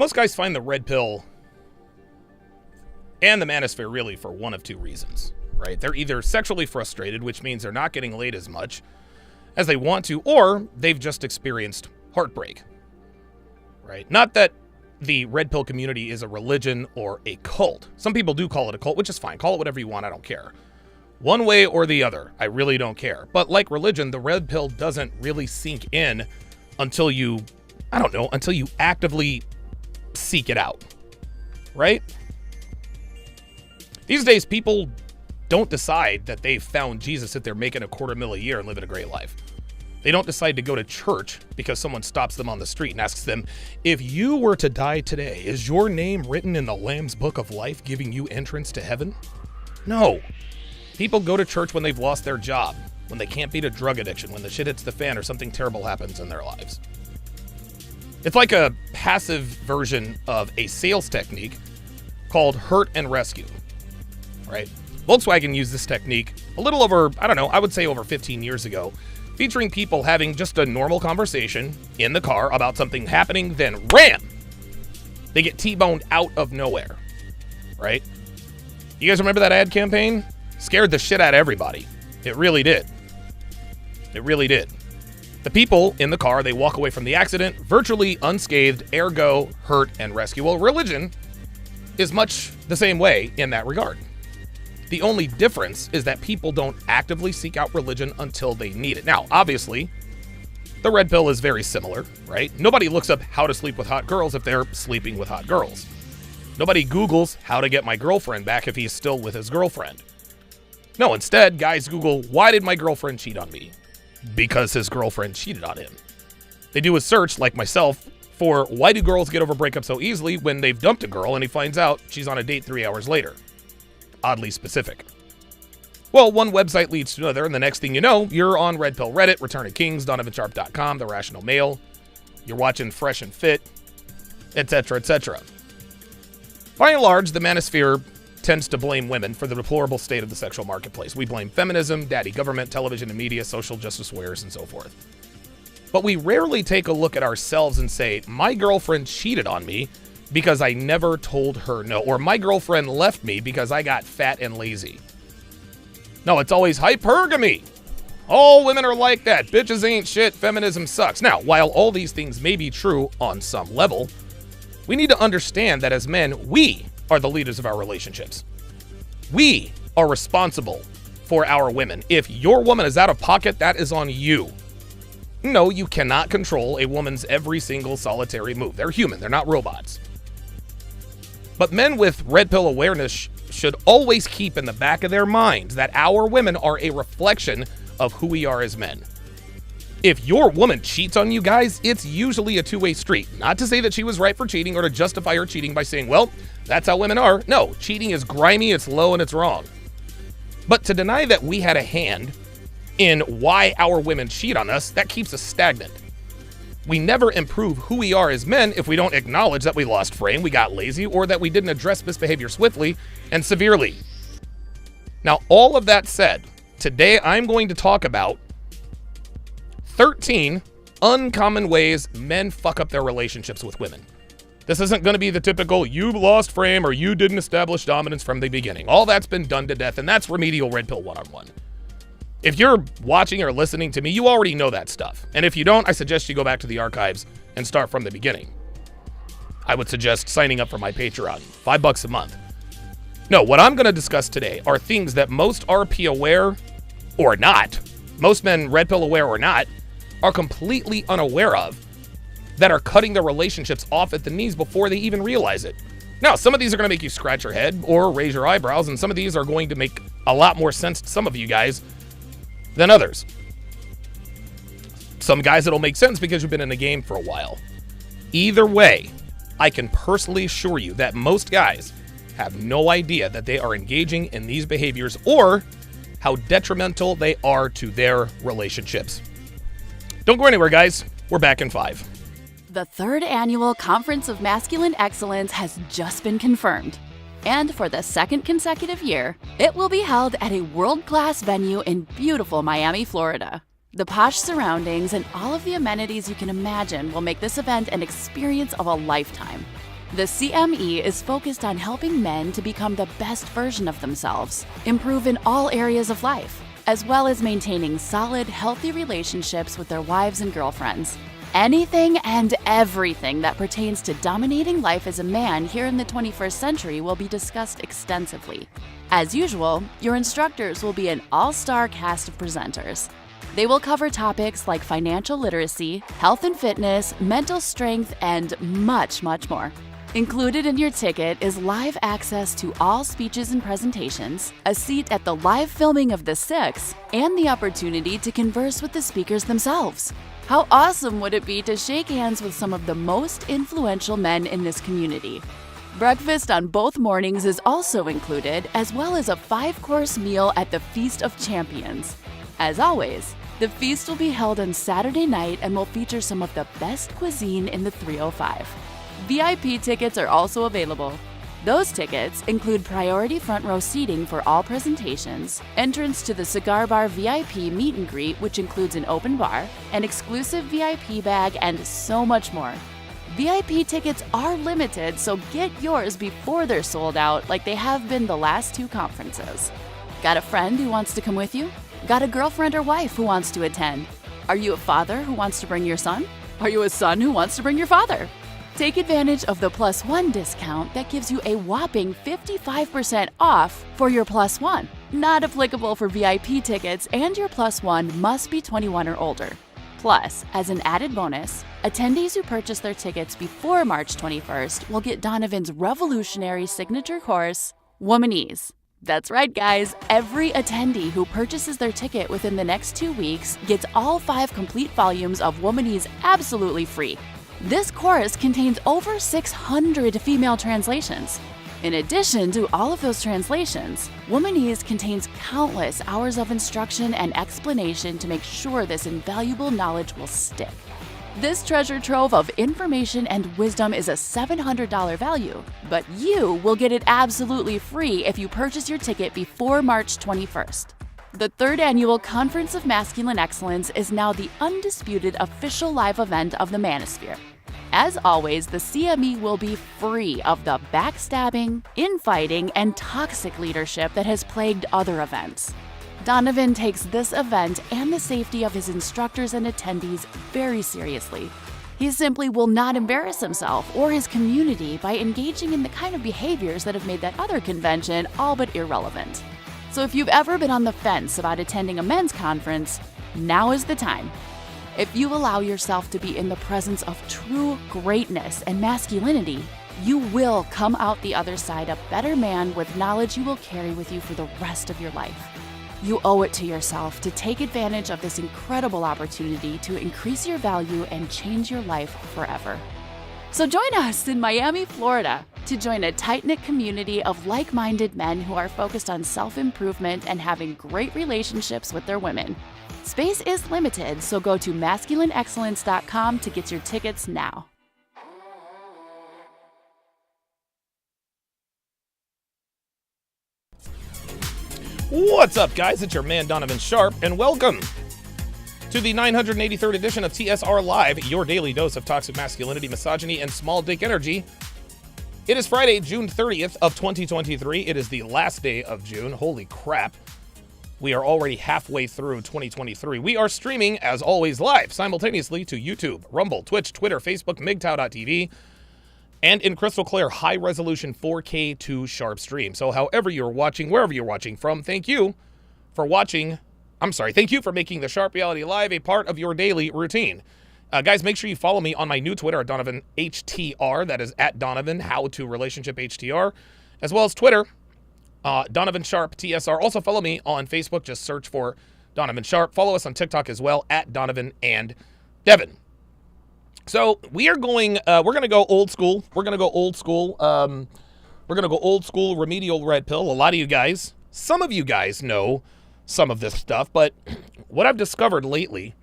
Most guys find the red pill and the manosphere really for one of two reasons, right? They're either sexually frustrated, which means they're not getting laid as much as they want to, or they've just experienced heartbreak, right? Not that the red pill community is a religion or a cult. Some people do call it a cult, which is fine. Call it whatever you want. I don't care. One way or the other, I really don't care. But like religion, the red pill doesn't really sink in until you, until you actively seek it out, right? These days, people don't decide that they've found Jesus if they're making $250,000 a year and living a great life. They don't decide to go to church because someone stops them on the street and asks them, if you were to die today, is your name written in the Lamb's Book of Life giving you entrance to heaven? No. People go to church when they've lost their job, when they can't beat a drug addiction, when the shit hits the fan or something terrible happens in their lives. It's like a passive version of a sales technique called hurt and rescue, right? Volkswagen used this technique a little over, I would say over 15 years ago, featuring people having just a normal conversation in the car about something happening, then ram! They get T-boned out of nowhere, right? You guys remember that ad campaign? Scared the shit out of everybody. It really did. It really did. The people in the car, they walk away from the accident virtually unscathed, ergo, hurt and rescue. Well, religion is much the same way in that regard. The only difference is that people don't actively seek out religion until they need it. Now, obviously, the red pill is very similar, right? Nobody looks up how to sleep with hot girls if they're sleeping with hot girls. Nobody Googles how to get my girlfriend back if he's still with his girlfriend. No, instead, guys Google, why did my girlfriend cheat on me? Because his girlfriend cheated on him. They do a search, like myself, for why do girls get over breakups so easily when they've dumped a girl and he finds out she's on a date 3 hours later. Oddly specific. Well, one website leads to another, and the next thing you know, you're on Red Pill Reddit, Return of Kings, DonovanSharpe.com, The Rational Male. You're watching Fresh and Fit, etc., etc. By and large, the manosphere tends to blame women for the deplorable state of the sexual marketplace. We blame feminism, daddy government, television and media, social justice warriors, and so forth. But we rarely take a look at ourselves and say, my girlfriend cheated on me because I never told her no, or my girlfriend left me because I got fat and lazy. No, it's always hypergamy. All women are like that. Bitches ain't shit. Feminism sucks. Now, while all these things may be true on some level, we need to understand that as men, we are the leaders of our relationships. We are responsible for our women. If your woman is out of pocket, that is on you. No, you cannot control a woman's every single solitary move. They're human. They're not robots. But men with red pill awareness should always keep in the back of their minds that our women are a reflection of who we are as men. If your woman cheats on you guys, it's usually a two-way street. Not to say that she was right for cheating or to justify her cheating by saying, well, that's how women are. No, cheating is grimy, it's low, and it's wrong. But to deny that we had a hand in why our women cheat on us, that keeps us stagnant. We never improve who we are as men if we don't acknowledge that we lost frame, we got lazy, or that we didn't address misbehavior swiftly and severely. Now, all of that said, today I'm going to talk about 13 uncommon ways men fuck up their relationships with women. This isn't going to be the typical, you lost frame or you didn't establish dominance from the beginning. All that's been done to death, and that's remedial red pill one-on-one. If you're watching or listening to me, you already know that stuff. And if you don't, I suggest you go back to the archives and start from the beginning. I would suggest signing up for my Patreon, $5 a month. No, what I'm going to discuss today are things that most RP aware or not, most men red pill aware or not, are completely unaware of, that are cutting their relationships off at the knees before they even realize it. Now, some of these are going to make you scratch your head or raise your eyebrows, and some of these are going to make a lot more sense to some of you guys than others. Some guys it'll make sense because you've been in the game for a while. Either way, I can personally assure you that most guys have no idea that they are engaging in these behaviors or how detrimental they are to their relationships. Don't go anywhere, guys. We're back in 5. The 3rd annual Conference of Masculine Excellence has just been confirmed. And for the 2nd consecutive year, it will be held at a world-class venue in beautiful Miami, Florida. The posh surroundings and all of the amenities you can imagine will make this event an experience of a lifetime. The CME is focused on helping men to become the best version of themselves, improve in all areas of life, as well as maintaining solid, healthy relationships with their wives and girlfriends. Anything and everything that pertains to dominating life as a man here in the 21st century will be discussed extensively. As usual, your instructors will be an all-star cast of presenters. They will cover topics like financial literacy, health and fitness, mental strength, and much, much more. Included in your ticket is live access to all speeches and presentations, a seat at the live filming of the Six, and the opportunity to converse with the speakers themselves. How awesome would it be to shake hands with some of the most influential men in this community? Breakfast on both mornings is also included, as well as a 5-course meal at the Feast of Champions. As always, the feast will be held on Saturday night and will feature some of the best cuisine in the 305. VIP tickets are also available. Those tickets include priority front row seating for all presentations, entrance to the Cigar Bar VIP meet and greet, which includes an open bar, an exclusive VIP bag, and so much more. VIP tickets are limited, so get yours before they're sold out like they have been the last 2 conferences. Got a friend who wants to come with you? Got a girlfriend or wife who wants to attend? Are you a father who wants to bring your son? Are you a son who wants to bring your father? Take advantage of the +1 discount that gives you a whopping 55% off for your +1. Not applicable for VIP tickets, and your +1 must be 21 or older. Plus, as an added bonus, attendees who purchase their tickets before March 21st will get Donovan's revolutionary signature course, Womanese. That's right, guys. Every attendee who purchases their ticket within the next 2 weeks gets all 5 complete volumes of Womanese absolutely free. This course contains over 600 female translations. In addition to all of those translations, Womanese contains countless hours of instruction and explanation to make sure this invaluable knowledge will stick. This treasure trove of information and wisdom is a $700 value, but you will get it absolutely free if you purchase your ticket before March 21st. The 3rd Annual Conference of Masculine Excellence is now the undisputed official live event of the Manosphere. As always, the CME will be free of the backstabbing, infighting, and toxic leadership that has plagued other events. Donovan takes this event and the safety of his instructors and attendees very seriously. He simply will not embarrass himself or his community by engaging in the kind of behaviors that have made that other convention all but irrelevant. So if you've ever been on the fence about attending a men's conference, now is the time. If you allow yourself to be in the presence of true greatness and masculinity, you will come out the other side a better man with knowledge you will carry with you for the rest of your life. You owe it to yourself to take advantage of this incredible opportunity to increase your value and change your life forever. So join us in Miami, Florida, to join a tight-knit community of like-minded men who are focused on self-improvement and having great relationships with their women. Space is limited, so go to masculineexcellence.com to get your tickets now. What's up, guys? It's your man, Donovan Sharpe, and welcome to the 983rd edition of TSR Live, your daily dose of toxic masculinity, misogyny, and small dick energy. It is Friday, June 30th of 2023. It is the last day of June. Holy crap. We are already halfway through 2023. We are streaming, as always, live simultaneously to YouTube, Rumble, Twitch, Twitter, Facebook, MGTOW.tv, and in crystal clear, high-resolution 4K to Sharpe stream. So however you're watching, wherever you're watching from, thank you for watching. Thank you for making the Sharpe Reality Live a part of your daily routine. Guys, make sure you follow me on my new Twitter at Donovan HTR. That is at Donovan, How to Relationship HTR, as well as Twitter, Donovan Sharpe TSR. Also follow me on Facebook. Just search for Donovan Sharpe. Follow us on TikTok as well at Donovan and Devin. So we are going. We're going to go old school. We're going to go old school. We're going to go old school remedial red pill. A lot of you guys, some of you guys know some of this stuff, but what I've discovered lately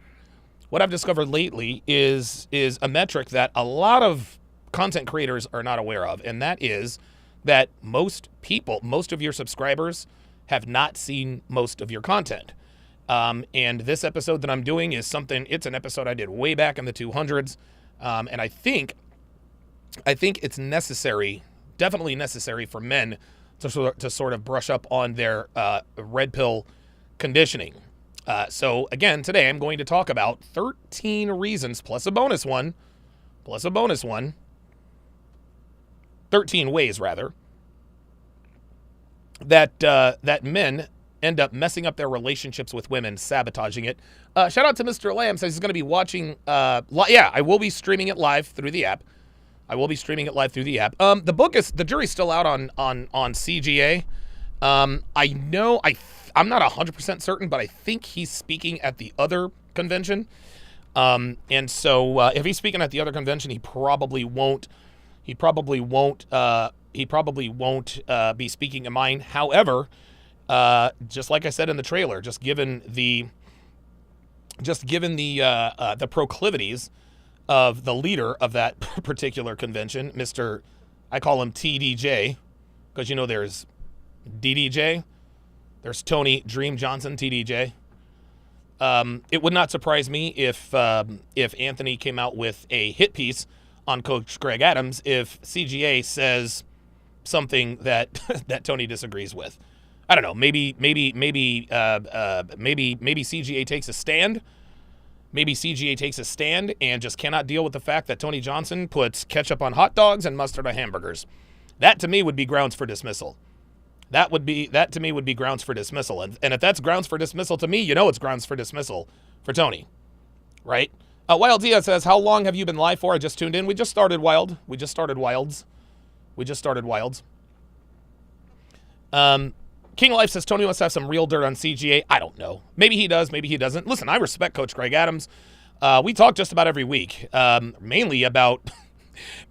is a metric that a lot of content creators are not aware of, and that is that most of your subscribers have not seen most of your content. And this episode that I'm doing is it's an episode I did way back in the 200s. And I think I think it's necessary, definitely necessary for men to sort of brush up on their red pill conditioning. So again, today I'm going to talk about 13 reasons plus a bonus one, 13 ways rather, that men end up messing up their relationships with women, sabotaging it. Shout out to Mr. Lamb, says he's going to be watching. Yeah, I will be streaming it live through the app. The book the jury's still out on CGA. I know I'm not 100% certain, but I think he's speaking at the other convention. And so if he's speaking at the other convention, he probably won't be speaking in mine. However, just like I said in the trailer, just given the proclivities of the leader of that particular convention, Mr. I call him TDJ, because there's DDJ, there's Tony Dream Johnson, TDJ. It would not surprise me if Anthony came out with a hit piece on Coach Greg Adams if CGA says something that that Tony disagrees with. I don't know. Maybe CGA takes a stand. Maybe CGA takes a stand and just cannot deal with the fact that Tony Johnson puts ketchup on hot dogs and mustard on hamburgers. That to me would be grounds for dismissal. That to me would be grounds for dismissal. And if that's grounds for dismissal to me, it's grounds for dismissal for Tony, right? Wild Dia says, how long have you been live for? I just tuned in. We just started Wilds. King Life says, Tony must have some real dirt on CGA. I don't know. Maybe he does. Maybe he doesn't. Listen, I respect Coach Greg Adams. We talk just about every week, mainly about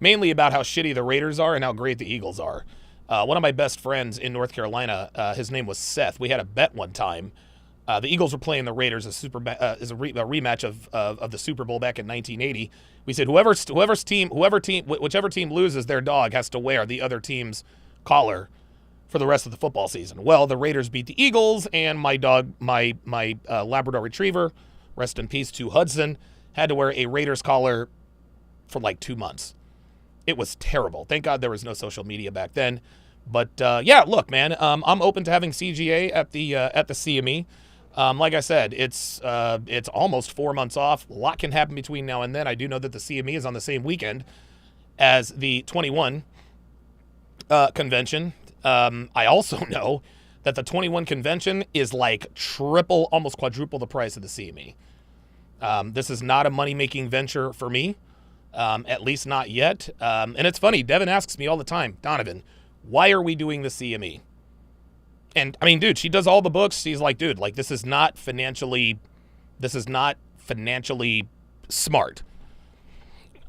how shitty the Raiders are and how great the Eagles are. One of my best friends in North Carolina, his name was Seth. We had a bet one time. The Eagles were playing the Raiders a rematch of the Super Bowl back in 1980. We said whichever team loses, their dog has to wear the other team's collar for the rest of the football season. Well, the Raiders beat the Eagles, and my dog, my Labrador Retriever, rest in peace to Hudson, had to wear a Raiders collar for like 2 months. It was terrible. Thank God there was no social media back then. But yeah, look, man, I'm open to having CGA at the CME. Like I said, it's almost 4 months off. A lot can happen between now and then. I do know that the CME is on the same weekend as the 21 convention. I also know that the 21 convention is like triple, almost quadruple the price of the CME. This is not a money-making venture for me, at least not yet. And it's funny, Devin asks me all the time, Donovan, why are we doing the CME? And I mean, dude, she does all the books. She's like, dude, like this is not financially smart.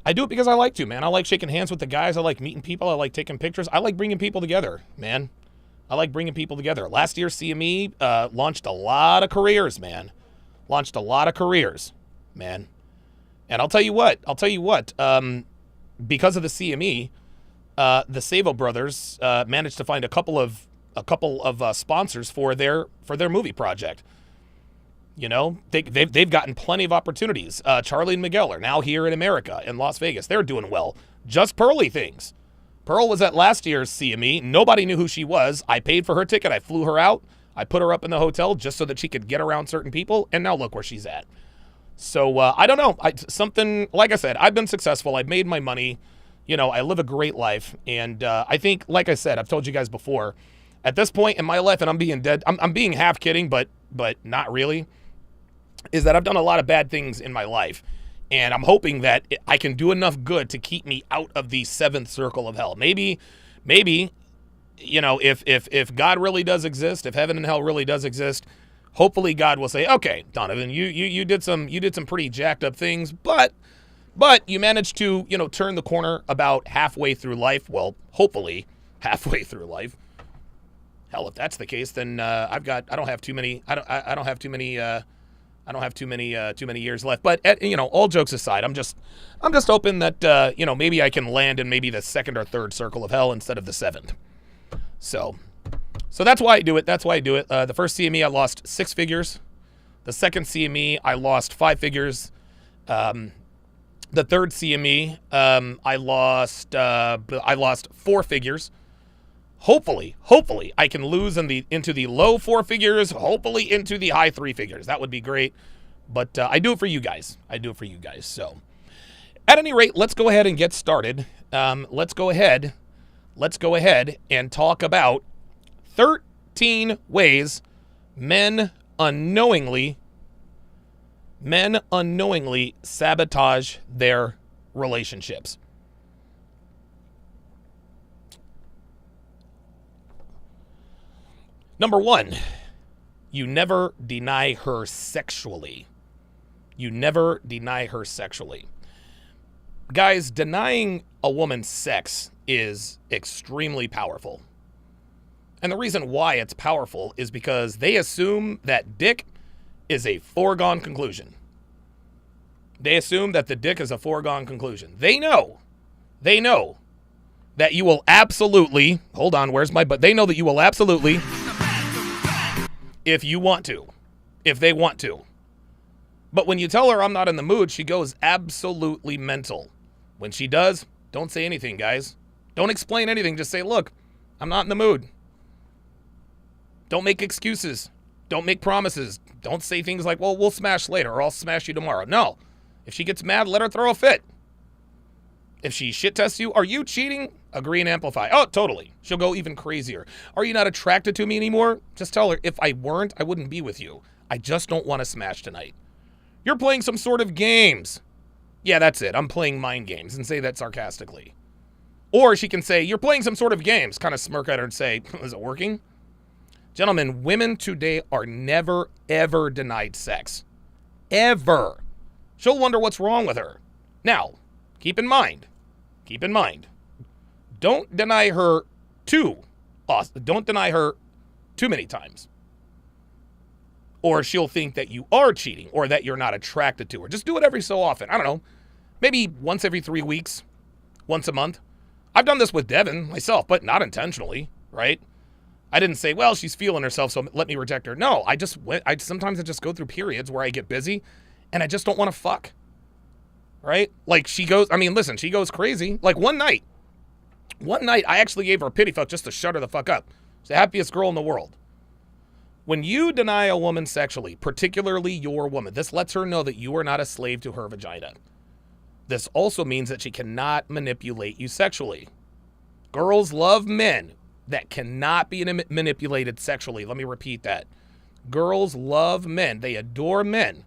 I do it because I like to, man. I like shaking hands with the guys. I like meeting people. I like taking pictures. I like bringing people together, man. I like bringing people together. Last year, CME launched a lot of careers, man. And I'll tell you what. Because of the CME, the Savo brothers managed to find a couple of sponsors for their movie project. They've gotten plenty of opportunities. Charlie and Miguel are now here in America, in Las Vegas. They're doing well. Just Pearly things. Pearl was at last year's CME. Nobody knew who she was. I paid for her ticket. I flew her out. I put her up in the hotel just so that she could get around certain people. And now look where she's at. So I don't know. Something, like I said, I've been successful. I've made my money. I live a great life. And I think, like I said, I've told you guys before, at this point in my life, and I'm being half kidding, but not really, is that I've done a lot of bad things in my life, and I'm hoping that I can do enough good to keep me out of the seventh circle of hell. Maybe, if God really does exist, if heaven and hell really does exist, hopefully God will say, okay, Donovan, you did some pretty jacked up things, but you managed to turn the corner about halfway through life. Well, hopefully halfway thugh life. Hell, if that's the case, then I don't have too many years left. But all jokes aside, I'm just hoping that maybe I can land in maybe the second or third circle of hell instead of the seventh. So that's why I do it. The first CME I lost 6 figures. The second CME I lost 5 figures. The third CME, I lost 4 figures. Hopefully, I can lose into the low 4 figures, hopefully into the high 3 figures. That would be great. But I do it for you guys. So at any rate, let's go ahead and get started. Let's go ahead and talk about 13 ways men unknowingly sabotage their relationships. Number 1, you never deny her sexually. Guys, denying a woman sex is extremely powerful. And the reason why it's powerful is because they assume that dick is a foregone conclusion. They assume that the dick is a foregone conclusion. They know that you will absolutely, hold on, where's my butt? They know that you will absolutely, if you want to, if they want to. But when you tell her I'm not in the mood, she goes absolutely mental. When she does, don't say anything, guys. Don't explain anything. Just say, look, I'm not in the mood. Don't make excuses. Don't make promises. Don't say things like, well, we'll smash later or I'll smash you tomorrow. No. If she gets mad, let her throw a fit. If she shit tests you, are you cheating? Agree and amplify. Oh, totally. She'll go even crazier. Are you not attracted to me anymore? Just tell her, if I weren't, I wouldn't be with you. I just don't want to smash tonight. You're playing some sort of games. Yeah, that's it. I'm playing mind games, and say that sarcastically. Or she can say, you're playing some sort of games, kind of smirk at her and say, is it working? Gentlemen, women today are never, ever denied sex. Ever. She'll wonder what's wrong with her. Now, keep in mind, don't deny her too many times. Or she'll think that you are cheating or that you're not attracted to her. Just do it every so often. I don't know, maybe once every 3 weeks, once a month. I've done this with Devin myself, but not intentionally, right? I didn't say, well, she's feeling herself, so let me reject her. No, sometimes I just go through periods where I get busy and I just don't want to fuck, right? Like she goes crazy. Like one night I actually gave her a pity fuck just to shut her the fuck up. She's the happiest girl in the world. When you deny a woman sexually, particularly your woman, this lets her know that you are not a slave to her vagina. This also means that she cannot manipulate you sexually. Girls love men that cannot be manipulated sexually. Let me repeat that. Girls love men. They adore men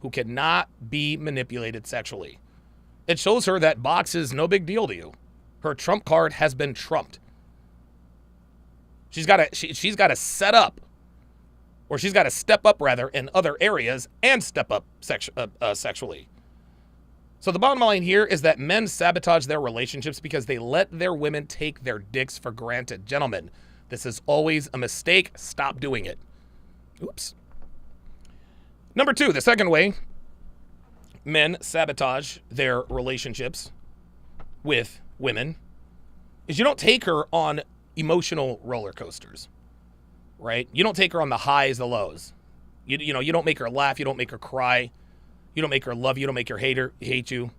who cannot be manipulated sexually. It shows her that box is no big deal to you. Her trump card has been trumped. She's got to set up, or she's got to step up rather in other areas and step up sexually. So the bottom line here is that men sabotage their relationships because they let their women take their dicks for granted. Gentlemen, this is always a mistake. Stop doing it. Oops. Number 2, the second way men sabotage their relationships with women is you don't take her on emotional roller coasters, right? You don't take her on the highs, the lows. You don't make her laugh. You don't make her cry. You don't make her love you. You don't make her hate you.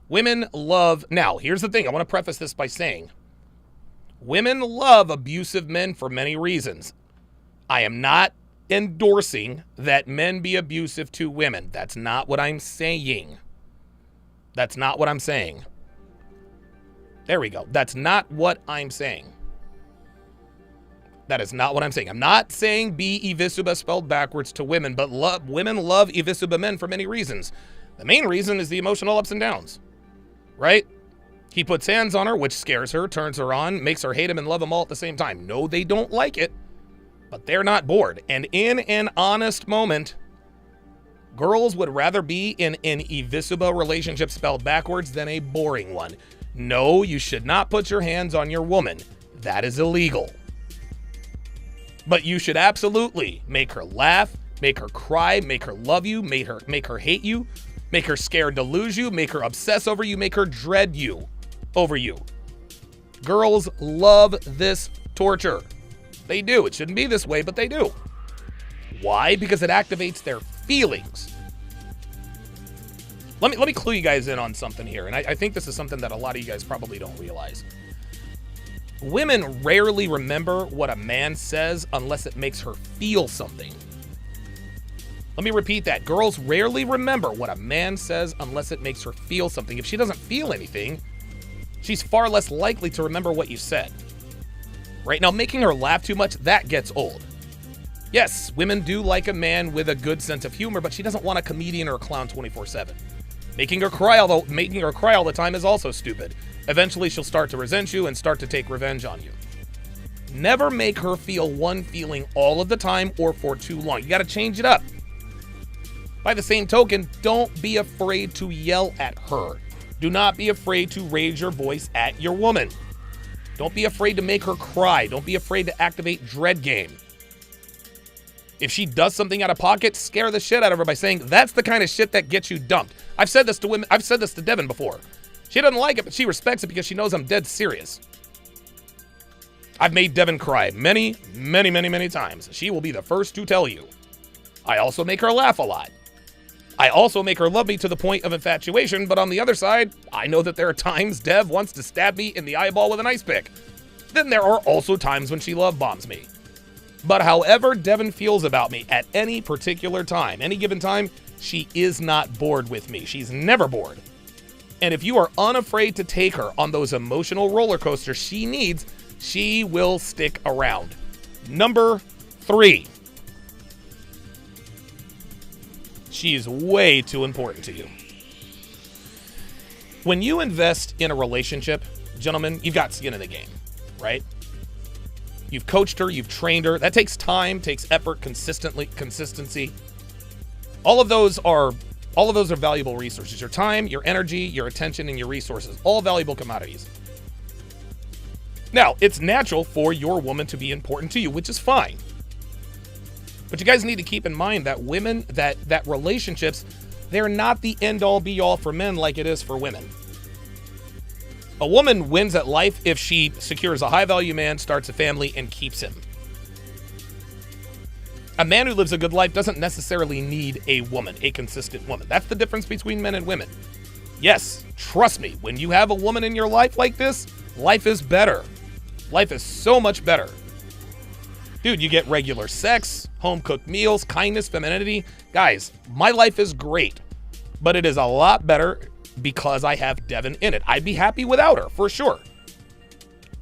Women love... Now, here's the thing. I want to preface this by saying women love abusive men for many reasons. I am not endorsing that men be abusive to women. That's not what I'm saying. There we go. That's not what I'm saying. That is not what I'm saying. I'm not saying be Evisuba spelled backwards to women, but women love Evisuba men for many reasons. The main reason is the emotional ups and downs, right? He puts hands on her, which scares her, turns her on, makes her hate him and love him all at the same time. No, they don't like it, but they're not bored. And in an honest moment, girls would rather be in an Evisuba relationship spelled backwards than a boring one. No, you should not put your hands on your woman. That is illegal. But you should absolutely make her laugh, make her cry, make her love you, make her hate you, make her scared to lose you, make her obsess over you, make her dread you over you. Girls love this torture. They do. It shouldn't be this way, but they do. Why? Because it activates their feelings. Let me clue you guys in on something here, and I think this is something that a lot of you guys probably don't realize. Women rarely remember what a man says unless it makes her feel something. Let me repeat that. Girls rarely remember what a man says unless it makes her feel something. If she doesn't feel anything, she's far less likely to remember what you said. Right now, making her laugh too much, that gets old. Yes, women do like a man with a good sense of humor, but she doesn't want a comedian or a clown 24/7. Making her cry all the time is also stupid. Eventually, she'll start to resent you and start to take revenge on you. Never make her feel one feeling all of the time or for too long. You got to change it up. By the same token, don't be afraid to yell at her. Do not be afraid to raise your voice at your woman. Don't be afraid to make her cry. Don't be afraid to activate dread game. If she does something out of pocket, scare the shit out of her by saying, that's the kind of shit that gets you dumped. I've said this to women. I've said this to Devin before. She doesn't like it, but she respects it because she knows I'm dead serious. I've made Devin cry many, many, many, many times. She will be the first to tell you. I also make her laugh a lot. I also make her love me to the point of infatuation, but on the other side, I know that there are times Dev wants to stab me in the eyeball with an ice pick. Then there are also times when she love bombs me. But however Devin feels about me at any particular time, any given time, she is not bored with me. She's never bored. And if you are unafraid to take her on those emotional roller coasters she needs, she will stick around. Number 3. She is way too important to you. When you invest in a relationship, gentlemen, you've got skin in the game, right? You've coached her, you've trained her. That takes time, takes effort, consistency. All of those are valuable resources. Your time, your energy, your attention, and your resources, all valuable commodities. Now, it's natural for your woman to be important to you, which is fine. But you guys need to keep in mind that women, that relationships, they're not the end-all be-all for men like it is for women. A woman wins at life if she secures a high-value man, starts a family, and keeps him. A man who lives a good life doesn't necessarily need a woman, a consistent woman. That's the difference between men and women. Yes, trust me, when you have a woman in your life like this, life is better. Life is so much better. Dude, you get regular sex, home-cooked meals, kindness, femininity. Guys, my life is great, but it is a lot better because I have Devin in it. I'd be happy without her, for sure.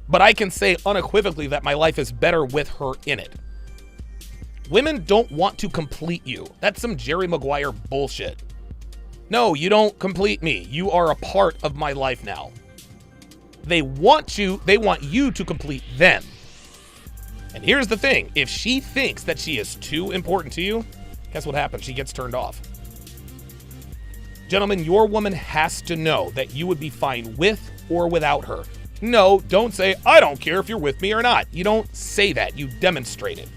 But I can say unequivocally that my life is better with her in it. Women don't want to complete you. That's some Jerry Maguire bullshit. No, you don't complete me. You are a part of my life now. They want you to complete them. And here's the thing, if she thinks that she is too important to you, guess what happens? She gets turned off. Gentlemen, your woman has to know that you would be fine with or without her. No, don't say, I don't care if you're with me or not. You don't say that, you demonstrate it.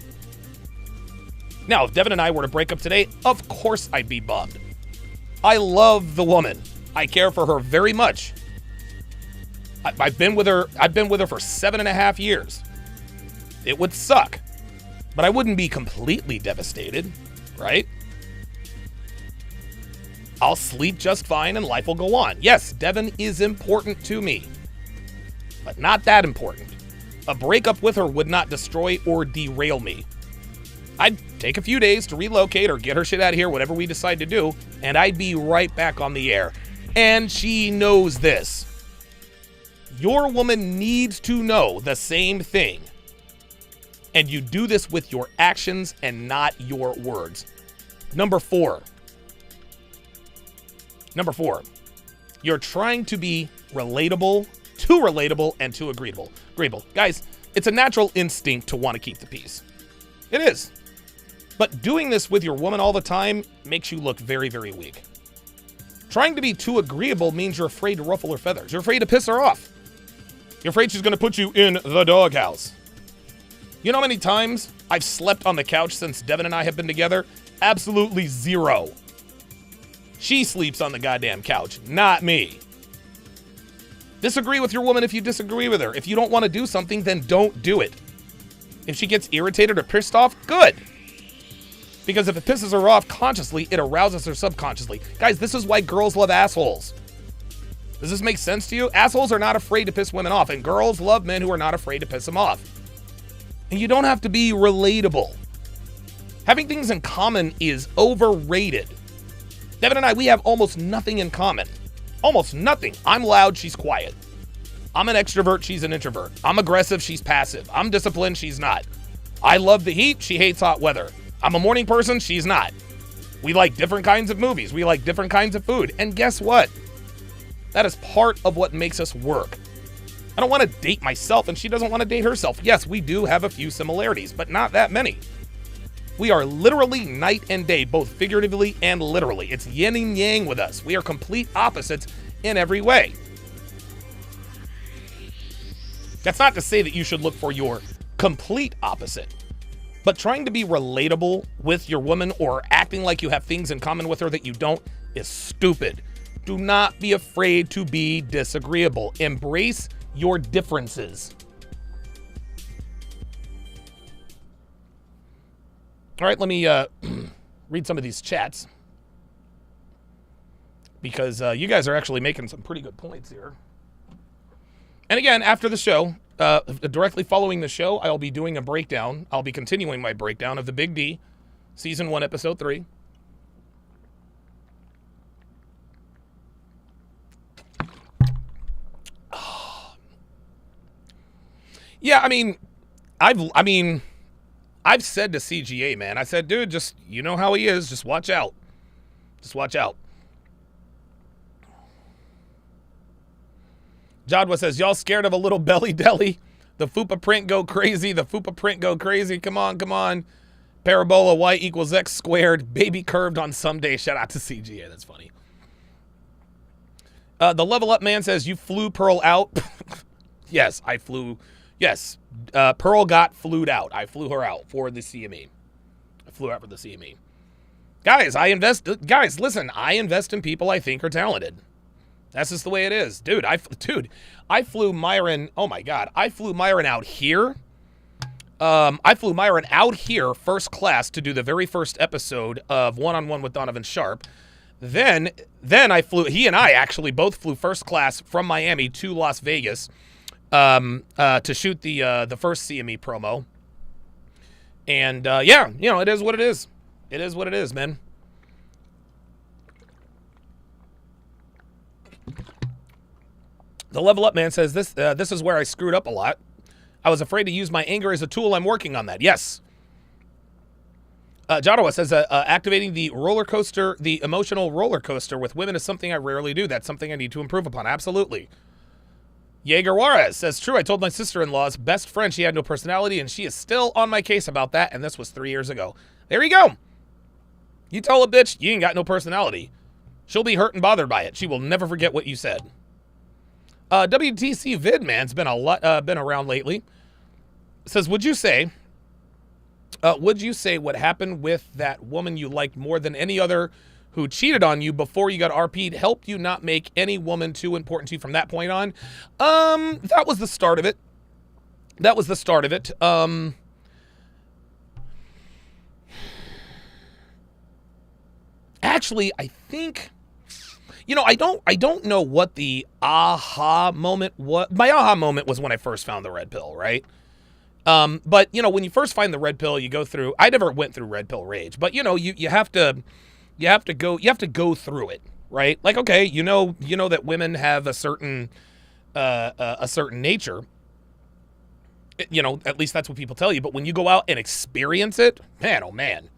Now, if Devin and I were to break up today, of course I'd be bummed. I love the woman. I care for her very much. I've been with her for 7.5 years. It would suck, but I wouldn't be completely devastated, right? I'll sleep just fine and life will go on. Yes, Devin is important to me, but not that important. A breakup with her would not destroy or derail me. I'd take a few days to relocate or get her shit out of here, whatever we decide to do, and I'd be right back on the air. And she knows this. Your woman needs to know the same thing. And you do this with your actions and not your words. Number 4. You're trying to be relatable, and too agreeable. Guys, it's a natural instinct to want to keep the peace. It is. But doing this with your woman all the time makes you look very, very weak. Trying to be too agreeable means you're afraid to ruffle her feathers. You're afraid to piss her off. You're afraid she's going to put you in the doghouse. You know how many times I've slept on the couch since Devin and I have been together? Absolutely 0. She sleeps on the goddamn couch, not me. Disagree with your woman if you disagree with her. If you don't want to do something, then don't do it. If she gets irritated or pissed off, good. Because if it pisses her off consciously, it arouses her subconsciously. Guys, this is why girls love assholes. Does this make sense to you? Assholes are not afraid to piss women off, and girls love men who are not afraid to piss them off. And you don't have to be relatable. Having things in common is overrated. Devin and I, we have almost nothing in common. Almost nothing. I'm loud, she's quiet. I'm an extrovert, she's an introvert. I'm aggressive, she's passive. I'm disciplined, she's not. I love the heat, she hates hot weather. I'm a morning person, she's not. We like different kinds of movies. We like different kinds of food. And guess what? That is part of what makes us work. I don't want to date myself and she doesn't want to date herself. Yes, we do have a few similarities, but not that many. We are literally night and day, both figuratively and literally. It's yin and yang with us. We are complete opposites in every way. That's not to say that you should look for your complete opposite. But trying to be relatable with your woman or acting like you have things in common with her that you don't is stupid. Do not be afraid to be disagreeable. Embrace your differences. All right, let me read some of these chats. Because you guys are actually making some pretty good points here. And again, after the show, directly following the show, I'll be doing a breakdown. I'll be continuing my breakdown of the Big D, Season 1, Episode 3. Yeah, I mean, I've said to CGA, man, I said, dude, just, you know how he is, just watch out. Just watch out. Jadwa says, y'all scared of a little belly deli? The fupa print go crazy. The fupa print go crazy. Come on, come on. Parabola y equals x squared. Baby curved on some day. Shout out to CGA. That's funny. The level up man says, you flew Pearl out. Yes, I flew. Yes, Pearl got flued out. I flew her out for the CME. I flew out for the CME. Guys, listen, I invest in people I think are talented. That's just the way it is. Dude, I flew Myron. Oh my God. I flew Myron out here. I flew Myron out here first class to do the very first episode of One-on-One with Donovan Sharpe. Then he and I actually both flew first class from Miami to Las Vegas to shoot the first CME promo. And yeah, you know, it is what it is. It is what it is, man. The level up man says this is where I screwed up a lot. I was afraid to use my anger as a tool. I'm working on that. Yes. Jadawa says activating the roller coaster, the emotional roller coaster with women is something I rarely do. That's something I need to improve upon. Absolutely. Jaeger Juarez says, true, I told my sister-in-law's best friend she had no personality, and she is still on my case about that, and this was 3 years ago. There you go. You tell a bitch you ain't got no personality. She'll be hurt and bothered by it. She will never forget what you said. WTC Vidman's been around lately. Says, would you say what happened with that woman you liked more than any other who cheated on you before you got RP'd helped you not make any woman too important to you from that point on? That was the start of it. That was the start of it. Actually, I think, you know, I don't know what the aha moment was. My aha moment was when I first found the red pill, right? But you know, when you first find the red pill, you go through, I never went through red pill rage, but you know, you have to go through it, right? Like, okay, you know that women have a certain nature. You know, at least that's what people tell you. But when you go out and experience it, man, oh man,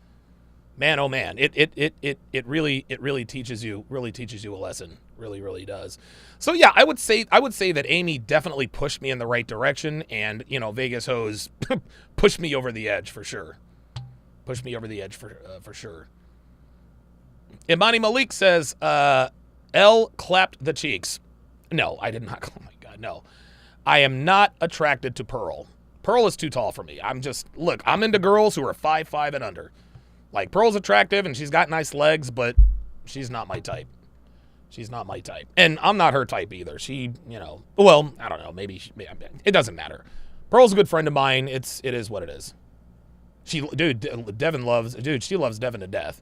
it really teaches you a lesson. Really does. So yeah, I would say that Amy definitely pushed me in the right direction, and you know, Vegas hoes pushed me over the edge for sure. Pushed me over the edge for sure. Imani Malik says, L clapped the cheeks. No, I did not. Oh my God, no. I am not attracted to Pearl. Pearl is too tall for me. Look, I'm into girls who are 5'5" and under. Like, Pearl's attractive and she's got nice legs, but she's not my type. She's not my type. And I'm not her type either. She, you know, well, I don't know. Maybe it doesn't matter. Pearl's a good friend of mine. It is what it is. She loves Devin to death.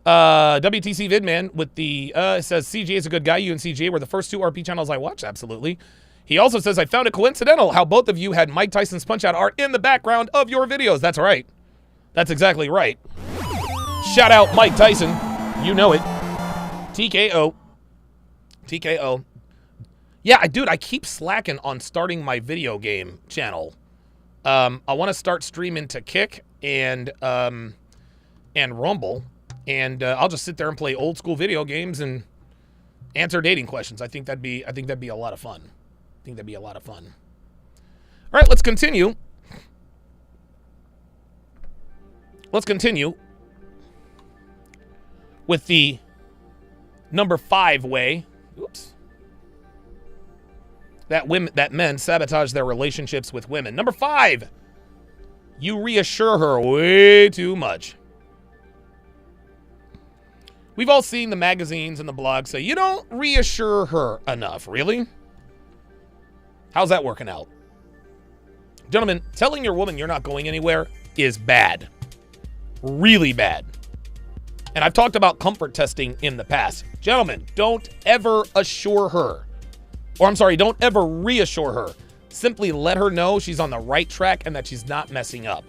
WTC Vidman with the says CJ is a good guy. You and CJ were the first two RP channels I watched. Absolutely. He also says I found it coincidental how both of you had Mike Tyson's Punch Out art in the background of your videos. That's right. That's exactly right. Shout out Mike Tyson. You know it. TKO. TKO. Yeah, dude, I keep slacking on starting my video game channel. I want to start streaming to Kick and Rumble, and I'll just sit there and play old school video games and answer dating questions. I think that'd be a lot of fun. All right, let's continue. Let's continue with the number 5 way. Oops. That men sabotage their relationships with women. Number 5, you reassure her way too much. We've all seen the magazines and the blogs say, you don't reassure her enough. Really? How's that working out? Gentlemen, telling your woman you're not going anywhere is bad. Really bad. And I've talked about comfort testing in the past. Gentlemen, don't ever assure her. Or I'm sorry, don't ever reassure her. Simply let her know she's on the right track and that she's not messing up.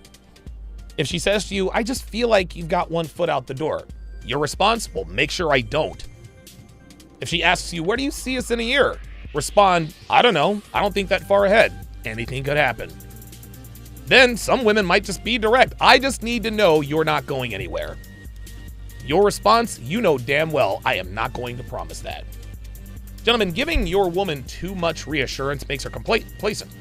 If she says to you, I just feel like you've got one foot out the door, your response, well, make sure I don't. If she asks you, where do you see us in a year? Respond, I don't know. I don't think that far ahead. Anything could happen. Then some women might just be direct. I just need to know you're not going anywhere. Your response, you know damn well I am not going to promise that. Gentlemen, giving your woman too much reassurance makes her complacent.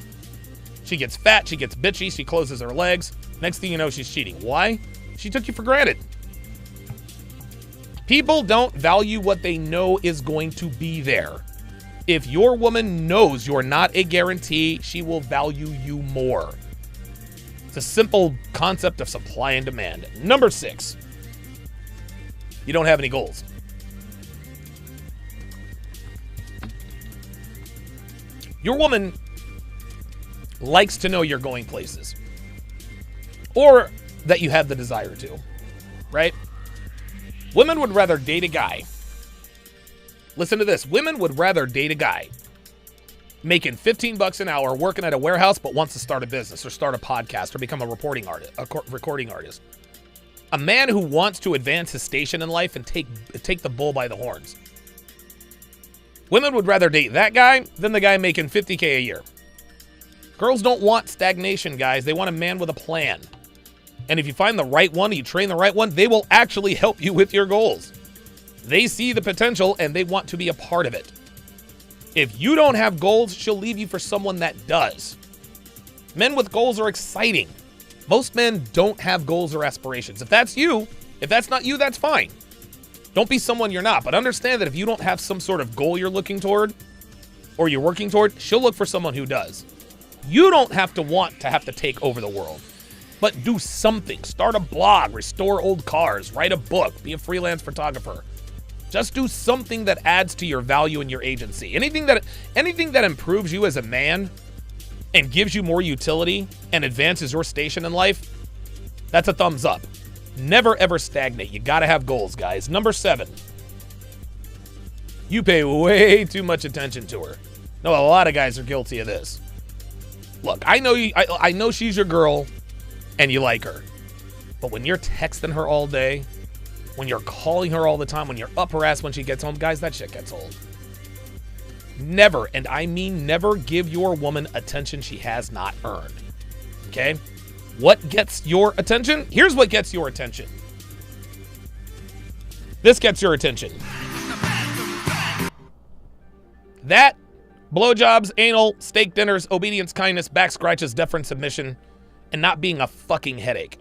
She gets fat, she gets bitchy, she closes her legs. Next thing you know, she's cheating. Why? She took you for granted. People don't value what they know is going to be there. If your woman knows you're not a guarantee, she will value you more. It's a simple concept of supply and demand. Number 6, you don't have any goals. Your woman likes to know you're going places, or that you have the desire to, right? Women would rather date a guy. Listen to this. Women would rather date a guy making $15 an hour, working at a warehouse, but wants to start a business or start a podcast or become a recording artist. A man who wants to advance his station in life and take the bull by the horns. Women would rather date that guy than the guy making $50K a year. Girls don't want stagnation, guys. They want a man with a plan. And if you find the right one, you train the right one, they will actually help you with your goals. They see the potential and they want to be a part of it. If you don't have goals, she'll leave you for someone that does. Men with goals are exciting. Most men don't have goals or aspirations. If that's not you, that's fine. Don't be someone you're not, but understand that if you don't have some sort of goal you're looking toward or you're working toward, she'll look for someone who does. You don't have to take over the world, but do something. Start a blog, restore old cars, write a book, be a freelance photographer. Just do something that adds to your value and your agency. Anything that improves you as a man and gives you more utility and advances your station in life, that's a thumbs up. Never ever stagnate. You gotta have goals, guys. Number 7, you pay way too much attention to her. No, a lot of guys are guilty of this. Look, I know she's your girl and you like her, but when you're texting her all day, when you're calling her all the time, when you're up her ass when she gets home, guys, that shit gets old. Never, and I mean never, give your woman attention she has not earned. Okay? What gets your attention? Here's what gets your attention. This gets your attention. That, blowjobs, anal, steak dinners, obedience, kindness, back scratches, deference, submission, and not being a fucking headache.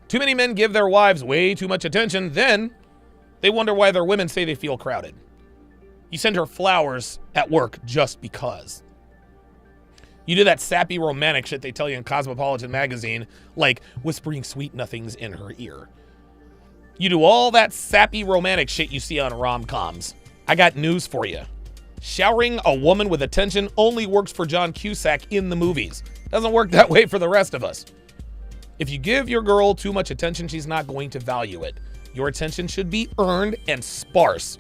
Too many men give their wives way too much attention, then they wonder why their women say they feel crowded. You send her flowers at work just because. You do that sappy romantic shit they tell you in Cosmopolitan magazine, like whispering sweet nothings in her ear. You do all that sappy romantic shit you see on rom-coms. I got news for you. Showering a woman with attention only works for John Cusack in the movies. Doesn't work that way for the rest of us. If you give your girl too much attention, she's not going to value it. Your attention should be earned and sparse.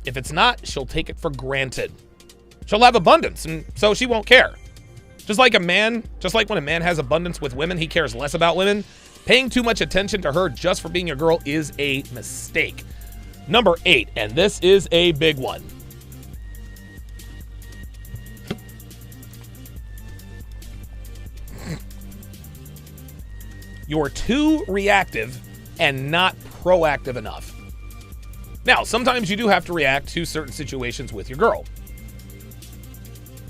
If it's not, she'll take it for granted. She'll have abundance, and so she won't care. Just like when a man has abundance with women, he cares less about women. Paying too much attention to her just for being your girl is a mistake. Number 8, and this is a big one. You're too reactive and not proactive enough. Now, sometimes you do have to react to certain situations with your girl.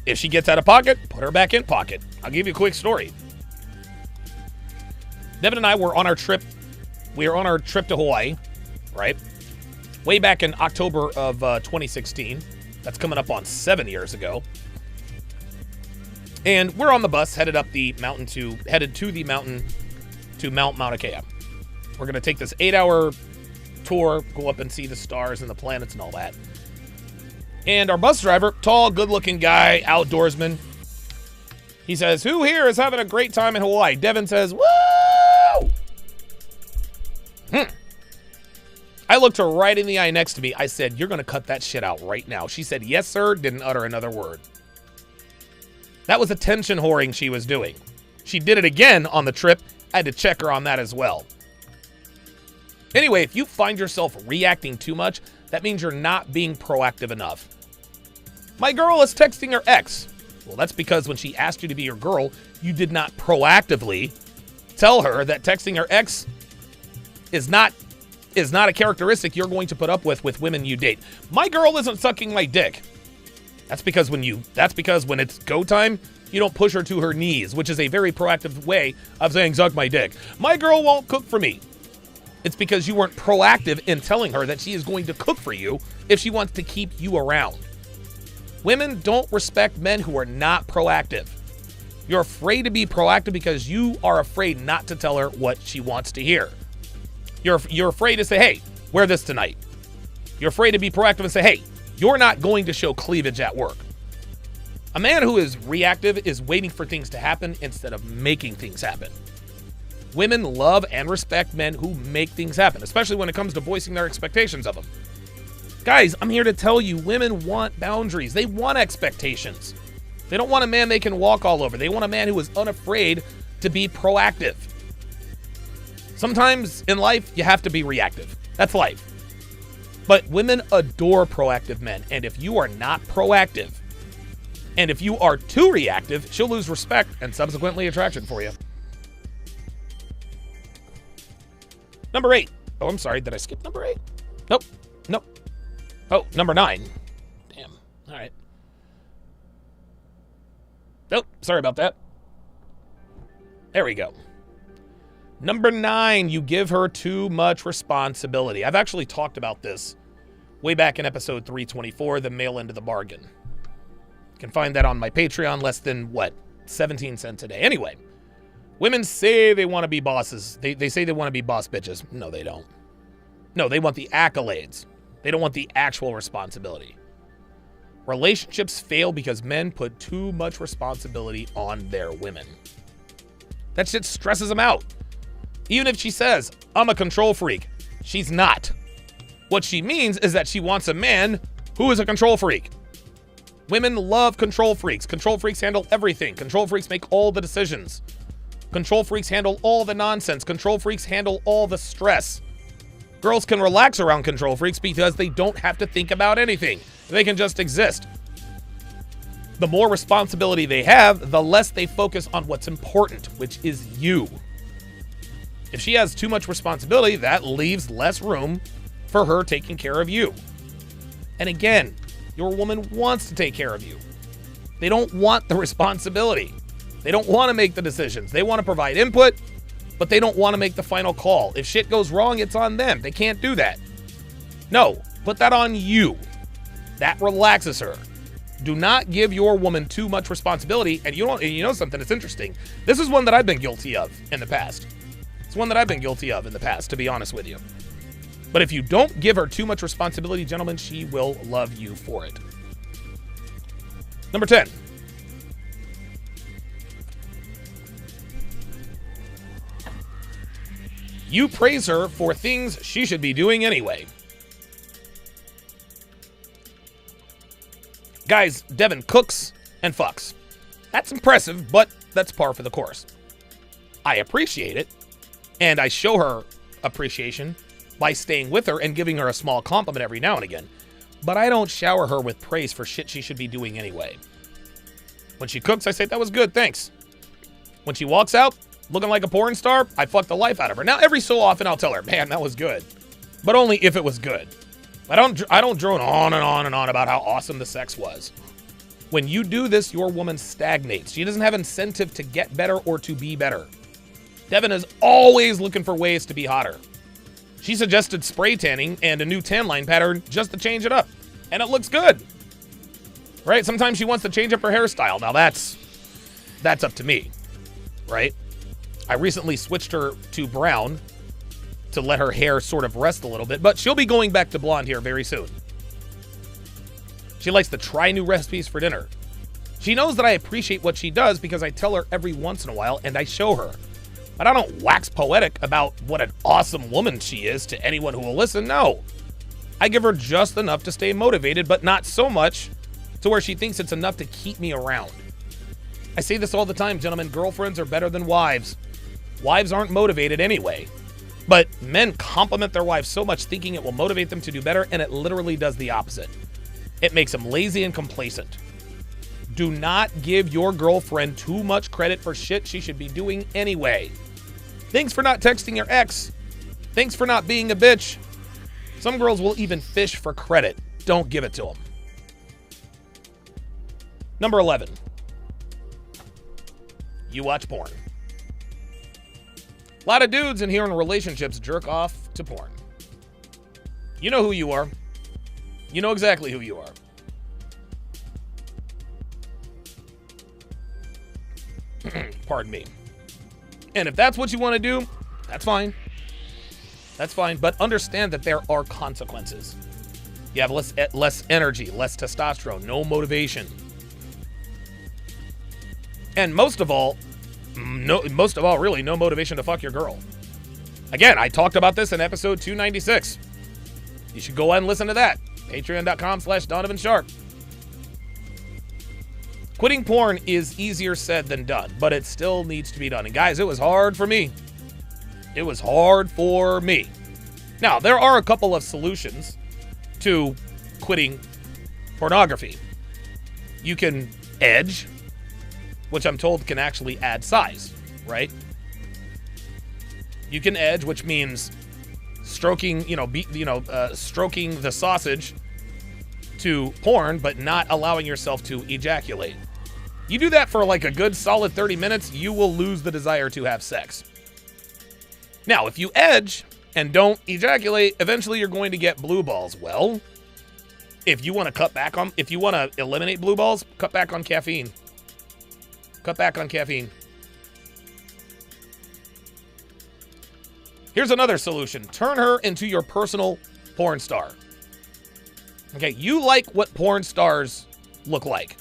If she gets out of pocket, put her back in pocket. I'll give you a quick story. Devin and I were on our trip. We were on our trip to Hawaii, right? Way back in October of 2016. That's coming up on 7 years ago. And we're on the bus headed to the mountain to Mount Mauna Kea. We're going to take this 8-hour tour, go up and see the stars and the planets and all that. And our bus driver, tall, good-looking guy, outdoorsman, he says, "Who here is having a great time in Hawaii?" Devin says, "Woo!" I looked her right in the eye next to me. I said, "You're going to cut that shit out right now." She said, "Yes, sir," didn't utter another word. That was attention whoring she was doing. She did it again on the trip. I had to check her on that as well. Anyway, if you find yourself reacting too much, that means you're not being proactive enough. My girl is texting her ex. Well, that's because when she asked you to be your girl, you did not proactively tell her that texting her ex is not a characteristic you're going to put up with women you date. My girl isn't sucking my dick. That's because when it's go time, you don't push her to her knees, which is a very proactive way of saying, "Suck my dick." My girl won't cook for me. It's because you weren't proactive in telling her that she is going to cook for you if she wants to keep you around. Women don't respect men who are not proactive. You're afraid to be proactive because you are afraid not to tell her what she wants to hear. You're afraid to say, "Hey, wear this tonight." You're afraid to be proactive and say, "Hey, you're not going to show cleavage at work." A man who is reactive is waiting for things to happen instead of making things happen. Women love and respect men who make things happen, especially when it comes to voicing their expectations of them. Guys, I'm here to tell you, women want boundaries. They want expectations. They don't want a man they can walk all over. They want a man who is unafraid to be proactive. Sometimes in life, you have to be reactive. That's life. But women adore proactive men. And if you are not proactive, and if you are too reactive, she'll lose respect and subsequently attraction for you. Number 8. Oh, I'm sorry. Did I skip number 8? Nope. Oh, number 9. Damn. All right. Nope. Sorry about that. There we go. Number 9, you give her too much responsibility. I've actually talked about this way back in episode 324, the male end of the bargain. You can find that on my Patreon, less than, 17 cents a day. Anyway, women say they want to be bosses. They say they want to be boss bitches. No, they don't. No, they want the accolades. They don't want the actual responsibility. Relationships fail because men put too much responsibility on their women. That shit stresses them out. Even if she says, "I'm a control freak," she's not. What she means is that she wants a man who is a control freak. Women love control freaks. Control freaks handle everything. Control freaks make all the decisions. Control freaks handle all the nonsense. Control freaks handle all the stress. Girls can relax around control freaks because they don't have to think about anything. They can just exist. The more responsibility they have, the less they focus on what's important, which is you. If she has too much responsibility, that leaves less room for her taking care of you. And again, your woman wants to take care of you. They don't want the responsibility. They don't want to make the decisions. They want to provide input, but they don't want to make the final call. If shit goes wrong, it's on them. They can't do that. No, put that on you. That relaxes her. Do not give your woman too much responsibility. And you know something that's interesting. This is one that I've been guilty of in the past. It's one that I've been guilty of in the past, to be honest with you. But if you don't give her too much responsibility, gentlemen, she will love you for it. Number 10. You praise her for things she should be doing anyway. Guys, Devin cooks and fucks. That's impressive, but that's par for the course. I appreciate it, and I show her appreciation by staying with her and giving her a small compliment every now and again. But I don't shower her with praise for shit she should be doing anyway. When she cooks, I say, that was good, thanks. When she walks out looking like a porn star, I fuck the life out of her. Now, every so often, I'll tell her, man, that was good. But only if it was good. I don't drone on and on and on about how awesome the sex was. When you do this, your woman stagnates. She doesn't have incentive to get better or to be better. Devin is always looking for ways to be hotter. She suggested spray tanning and a new tan line pattern just to change it up. And it looks good. Right? Sometimes she wants to change up her hairstyle. Now that's up to me. Right? I recently switched her to brown to let her hair sort of rest a little bit, but she'll be going back to blonde here very soon. She likes to try new recipes for dinner. She knows that I appreciate what she does because I tell her every once in a while and I show her. But I don't wax poetic about what an awesome woman she is to anyone who will listen. No. I give her just enough to stay motivated, but not so much to where she thinks it's enough to keep me around. I say this all the time, gentlemen. Girlfriends are better than wives. Wives aren't motivated anyway. But men compliment their wives so much thinking it will motivate them to do better, and it literally does the opposite. It makes them lazy and complacent. Do not give your girlfriend too much credit for shit she should be doing anyway. Thanks for not texting your ex. Thanks for not being a bitch. Some girls will even fish for credit. Don't give it to them. Number 11. You watch porn. A lot of dudes in here in relationships jerk off to porn. You know who you are. You know exactly who you are. Pardon me. And if that's what you want to do, that's fine. That's fine. But understand that there are consequences. You have less energy, less testosterone, no motivation. And most of all, really, no motivation to fuck your girl. Again, I talked about this in episode 296. You should go ahead and listen to that. Patreon.com/Donovan Sharpe. Quitting porn is easier said than done, but it still needs to be done. And guys, it was hard for me. It was hard for me. Now, there are a couple of solutions to quitting pornography. You can edge, which I'm told can actually add size, right? You can edge, which means stroking, stroking the sausage to porn, but not allowing yourself to ejaculate. You do that for like a good solid 30 minutes, you will lose the desire to have sex. Now, if you edge and don't ejaculate, eventually you're going to get blue balls. Well, if you want to eliminate blue balls, cut back on caffeine. Cut back on caffeine. Here's another solution. Turn her into your personal porn star. Okay, you like what porn stars look like.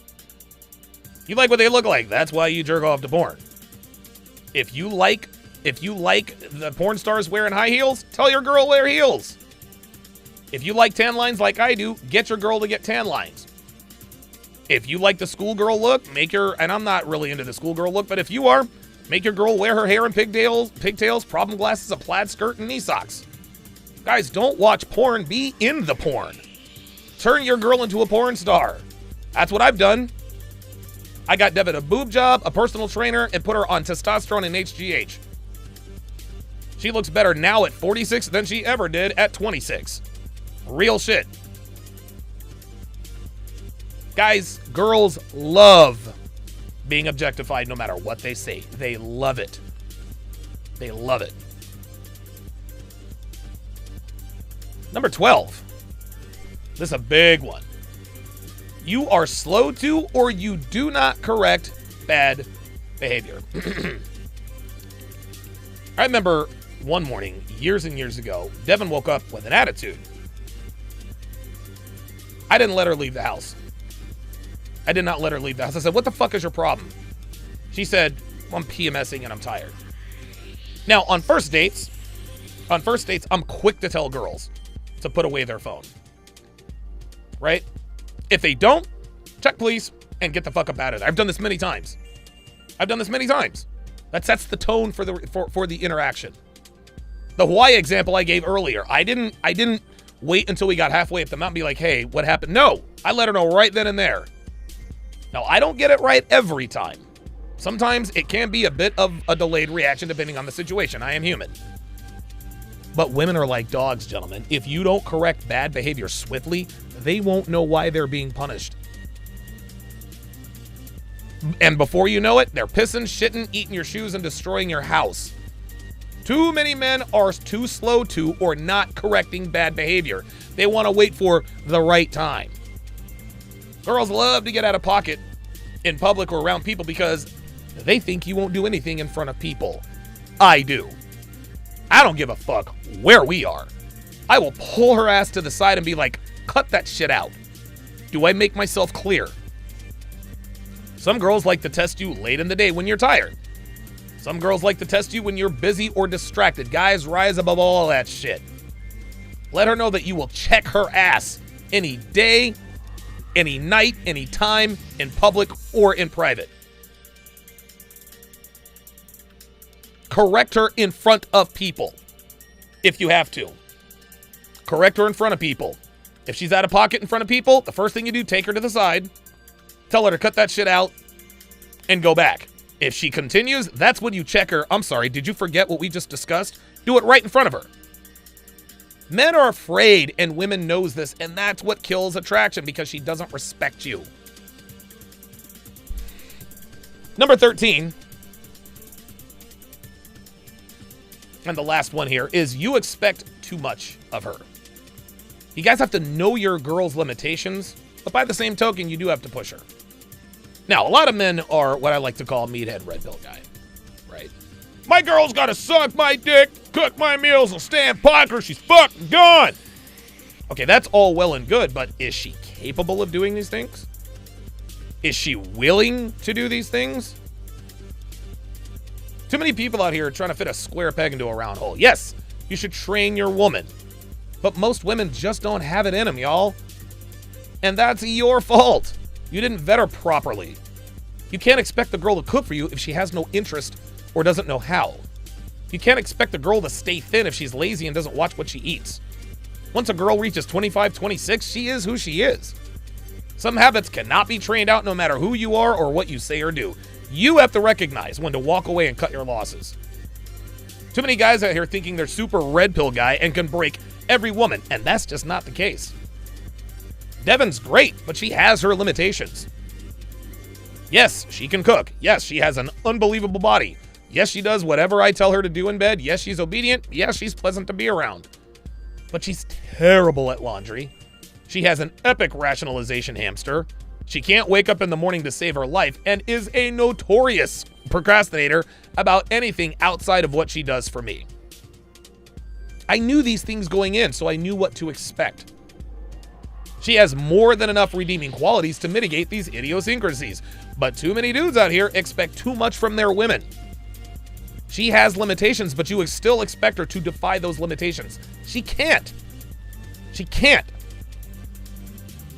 You like what they look like. That's why you jerk off to porn. If you like the porn stars wearing high heels, tell your girl wear heels. If you like tan lines like I do, get your girl to get tan lines. If you like the schoolgirl look, and I'm not really into the schoolgirl look, but if you are, make your girl wear her hair in pigtails, problem glasses, a plaid skirt, and knee socks. Guys, don't watch porn, be in the porn. Turn your girl into a porn star. That's what I've done. I got Devin a boob job, a personal trainer, and put her on testosterone and HGH. She looks better now at 46 than she ever did at 26. Real shit. Guys, girls love being objectified no matter what they say. They love it. They love it. Number 12. This is a big one. You are slow to or you do not correct bad behavior. I remember one morning, years and years ago, Devin woke up with an attitude. I didn't let her leave the house. I did not let her leave the house. I said, what the fuck is your problem? She said, well, I'm PMSing and I'm tired. Now, on first dates, On first dates, I'm quick to tell girls to put away their phone. Right? If they don't, check please and get the fuck up out of it. I've done this many times. That sets the tone for the interaction. The Hawaii example I gave earlier, I didn't wait until we got halfway up the mountain and be like, hey, what happened? No, I let her know right then and there. Now, I don't get it right every time. Sometimes it can be a bit of a delayed reaction depending on the situation. I am human. But women are like dogs, gentlemen. If you don't correct bad behavior swiftly, they won't know why they're being punished. And before you know it, they're pissing, shitting, eating your shoes, and destroying your house. Too many men are too slow to or not correcting bad behavior. They want to wait for the right time. Girls love to get out of pocket in public or around people because they think you won't do anything in front of people. I do. I don't give a fuck where we are. I will pull her ass to the side and be like, cut that shit out. Do I make myself clear? Some girls like to test you late in the day when you're tired. Some girls like to test you when you're busy or distracted. Guys, rise above all that shit. Let her know that you will check her ass any day, any night, any time, in public or in private. Correct her in front of people if you have to. Correct her in front of people. If she's out of pocket in front of people, the first thing you do, take her to the side, tell her to cut that shit out, and go back. If she continues, that's when you check her. I'm sorry, did you forget what we just discussed? Do it right in front of her. Men are afraid, and women knows this, and that's what kills attraction because she doesn't respect you. Number 13, and the last one here, is you expect too much of her. You guys have to know your girl's limitations, but by the same token, you do have to push her. Now, a lot of men are what I like to call meathead red pill guy, right? My girl's gotta suck my dick, cook my meals, and stand poker. She's fucking gone. Okay, that's all well and good, but is she capable of doing these things? Is she willing to do these things? Too many people out here are trying to fit a square peg into a round hole. Yes, you should train your woman, but most women just don't have it in them, y'all. And that's your fault. You didn't vet her properly. You can't expect the girl to cook for you if she has no interest or doesn't know how. You can't expect the girl to stay thin if she's lazy and doesn't watch what she eats. Once a girl reaches 25, 26, she is who she is. Some habits cannot be trained out no matter who you are or what you say or do. You have to recognize when to walk away and cut your losses. Too many guys out here thinking they're super red pill guy and can break every woman, and that's just not the case. Devin's great, but she has her limitations. Yes, she can cook. Yes, she has an unbelievable body. Yes, she does whatever I tell her to do in bed. Yes, she's obedient. Yes, she's pleasant to be around. But she's terrible at laundry. She has an epic rationalization hamster. She can't wake up in the morning to save her life and is a notorious procrastinator about anything outside of what she does for me. I knew these things going in, so I knew what to expect. She has more than enough redeeming qualities to mitigate these idiosyncrasies, but too many dudes out here expect too much from their women. She has limitations, but you still expect her to defy those limitations. She can't. She can't.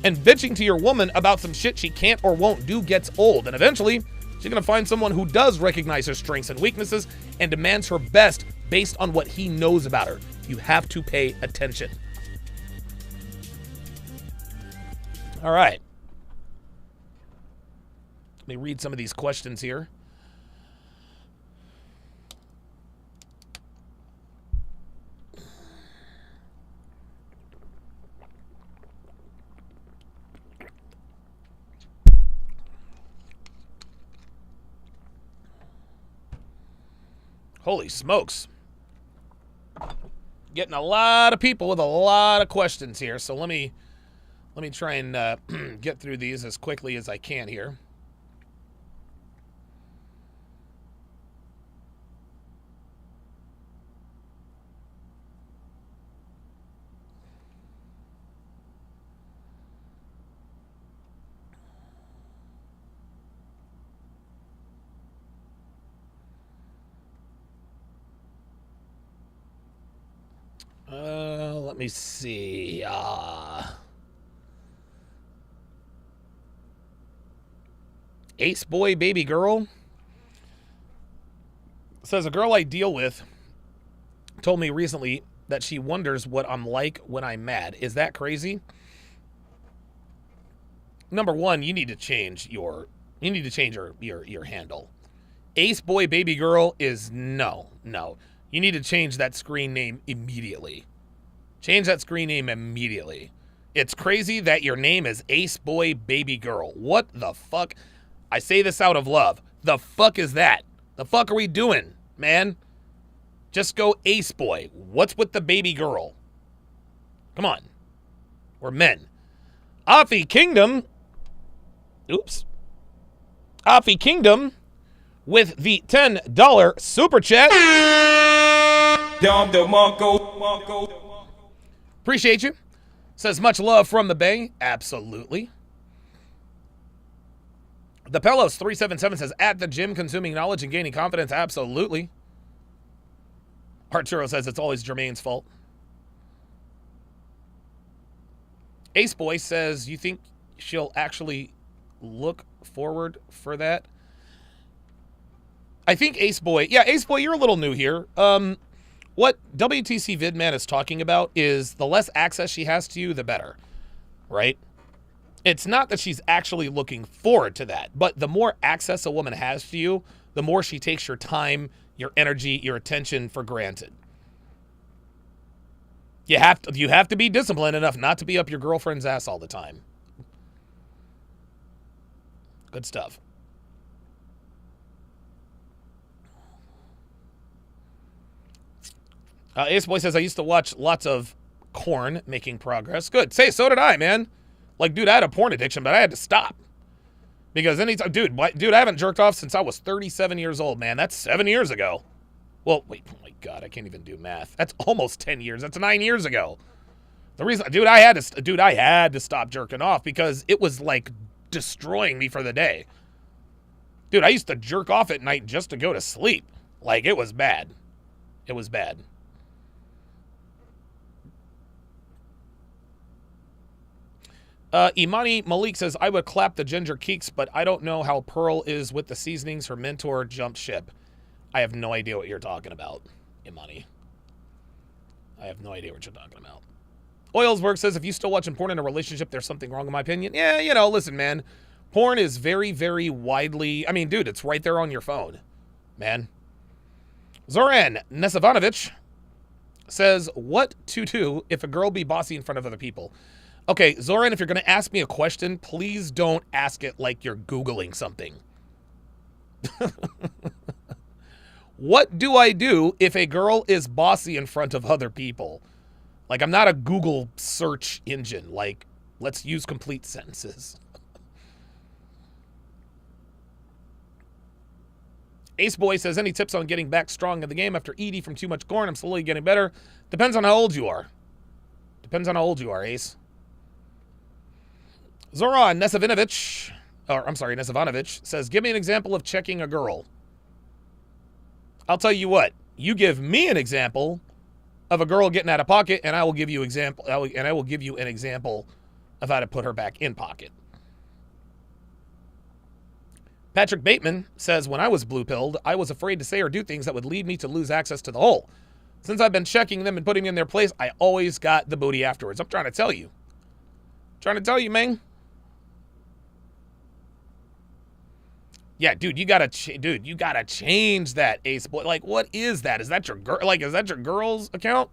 And bitching to your woman about some shit she can't or won't do gets old, and eventually, she's gonna find someone who does recognize her strengths and weaknesses and demands her best based on what he knows about her. You have to pay attention. All right. Let me read some of these questions here. Holy smokes. Getting a lot of people with a lot of questions here, so let me try and get through these as quickly as I can here. Let me see. Ace Boy Baby Girl says a girl I deal with told me recently that she wonders what I'm like when I'm mad. Is that crazy? Number one, you need to change your handle. Ace Boy Baby Girl is no. You need to change that screen name immediately. Change that screen name immediately. It's crazy that your name is Ace Boy Baby Girl. What the fuck? I say this out of love. The fuck is that? The fuck are we doing, man? Just go Ace Boy. What's with the baby girl? Come on. We're men. Offie Kingdom. Oops. Offie Kingdom with the $10 super chat. Appreciate you. Says much love from the Bay. Absolutely. The Pelos 377 says at the gym consuming knowledge and gaining confidence. Absolutely. Arturo says it's always Jermaine's fault. Ace Boy says you think she'll actually look forward for that? I think Ace Boy, you're a little new here. What WTC Vidman is talking about is the less access she has to you, the better, right? It's not that she's actually looking forward to that, but the more access a woman has to you, the more she takes your time, your energy, your attention for granted. You have to be disciplined enough not to be up your girlfriend's ass all the time. Good stuff. Ace Boy says, I used to watch lots of Korn making progress. Good. Say, so did I, man. Like, dude, I had a porn addiction, but I had to stop. Because anytime, dude, I haven't jerked off since I was 37 years old, man. That's 7 years ago. Well, wait, oh my God, I can't even do math. That's almost 10 years. That's 9 years ago. The reason, I had to stop jerking off because it was like destroying me for the day. Dude, I used to jerk off at night just to go to sleep. Like, it was bad. It was bad. Imani Malik says, I would clap the ginger keeks, but I don't know how Pearl is with the seasonings. Her mentor jumped ship. I have no idea what you're talking about, Imani. I have no idea what you're talking about. Oilsberg says, if you still watching porn in a relationship, there's something wrong in my opinion. Yeah, listen, man. Porn is very, very widely... I mean, dude, it's right there on your phone, man. Zoran Nesavanovich says, what to do if a girl be bossy in front of other people? Okay, Zoran, if you're going to ask me a question, please don't ask it like you're Googling something. What do I do if a girl is bossy in front of other people? Like, I'm not a Google search engine. Like, let's use complete sentences. Ace Boy says, any tips on getting back strong in the game after Edie from too much corn? I'm slowly getting better. Depends on how old you are. Depends on how old you are, Ace. Zoran Nesavanovich says, give me an example of checking a girl. I'll tell you what, you give me an example of a girl getting out of pocket, and I will give you an example of how to put her back in pocket. Patrick Bateman says, when I was blue-pilled, I was afraid to say or do things that would lead me to lose access to the hole. Since I've been checking them and putting them in their place, I always got the booty afterwards. I'm trying to tell you. Man. Yeah, dude, you gotta change that, Ace Boy. Like, what is that? Is that your girl? Like, is that your girl's account?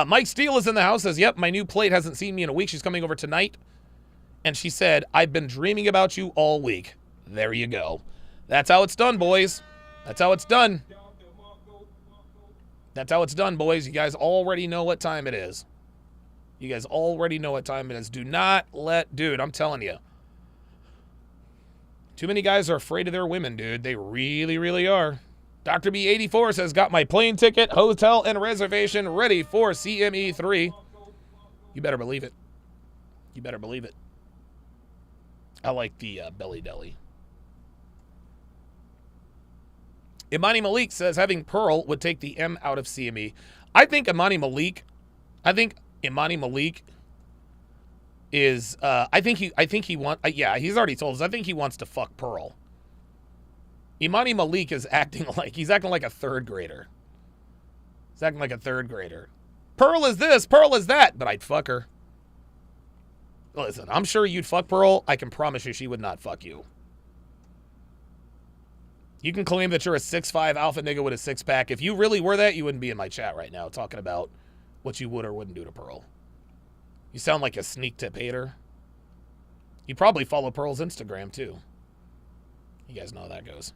Mike Steele is in the house. Says, yep, my new plate hasn't seen me in a week. She's coming over tonight, and she said, I've been dreaming about you all week. There you go. That's how it's done, boys. That's how it's done. That's how it's done, boys. You guys already know what time it is. Do not let, dude, I'm telling you. Too many guys are afraid of their women, dude. They really, really are. Dr. B84 says, got my plane ticket, hotel, and reservation ready for CME3. You better believe it. I like the Belly Deli. Imani Malik says having Pearl would take the M out of CME. I think Imani Malik is he's already told us. I think he wants to fuck Pearl. Imani Malik is acting like a third grader. He's acting like a third grader. Pearl is this, Pearl is that, but I'd fuck her. Listen, I'm sure you'd fuck Pearl. I can promise you she would not fuck you. You can claim that you're a 6'5" alpha nigga with a six-pack. If you really were that, you wouldn't be in my chat right now talking about what you would or wouldn't do to Pearl. You sound like a sneak tip hater. You probably follow Pearl's Instagram, too. You guys know how that goes.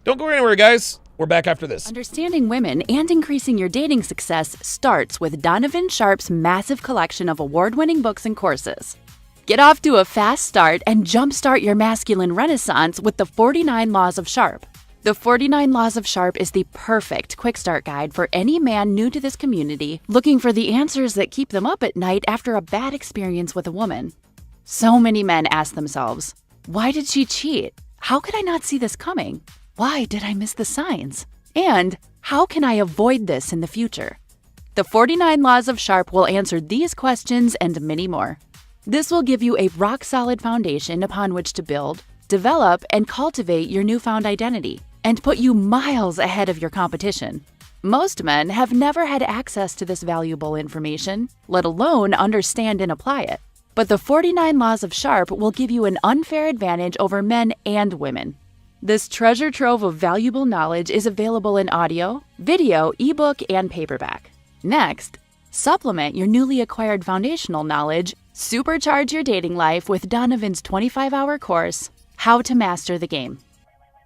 Don't go anywhere, guys. We're back after this. Understanding women and increasing your dating success starts with Donovan Sharpe's massive collection of award-winning books and courses. Get off to a fast start and jumpstart your masculine renaissance with the 49 Laws of Sharpe. The 49 Laws of Sharpe is the perfect quick start guide for any man new to this community looking for the answers that keep them up at night after a bad experience with a woman. So many men ask themselves, why did she cheat? How could I not see this coming? Why did I miss the signs? And how can I avoid this in the future? The 49 Laws of Sharpe will answer these questions and many more. This will give you a rock-solid foundation upon which to build, develop, and cultivate your newfound identity, and put you miles ahead of your competition. Most men have never had access to this valuable information, let alone understand and apply it. But the 49 Laws of Sharpe will give you an unfair advantage over men and women. This treasure trove of valuable knowledge is available in audio, video, ebook, and paperback. Next, supplement your newly acquired foundational knowledge. Supercharge your dating life with Donovan's 25-hour course, How to Master the Game.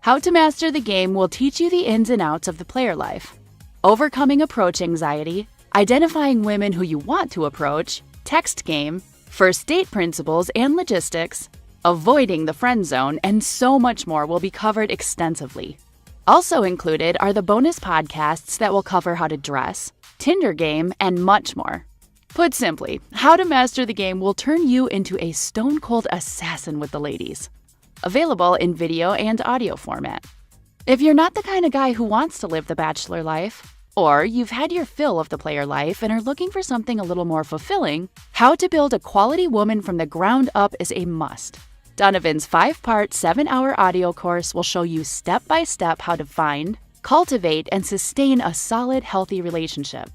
How to Master the Game will teach you the ins and outs of the player life, overcoming approach anxiety, identifying women who you want to approach, text game, first date principles and logistics, avoiding the friend zone, and so much more will be covered extensively. Also included are the bonus podcasts that will cover how to dress, Tinder game, and much more. Put simply, How to Master the Game will turn you into a stone-cold assassin with the ladies. Available in video and audio format. If you're not the kind of guy who wants to live the bachelor life, or you've had your fill of the player life and are looking for something a little more fulfilling, How to Build a Quality Woman from the Ground Up is a must. Donovan's 5-part, 7-hour audio course will show you step-by-step how to find, cultivate, and sustain a solid, healthy relationship.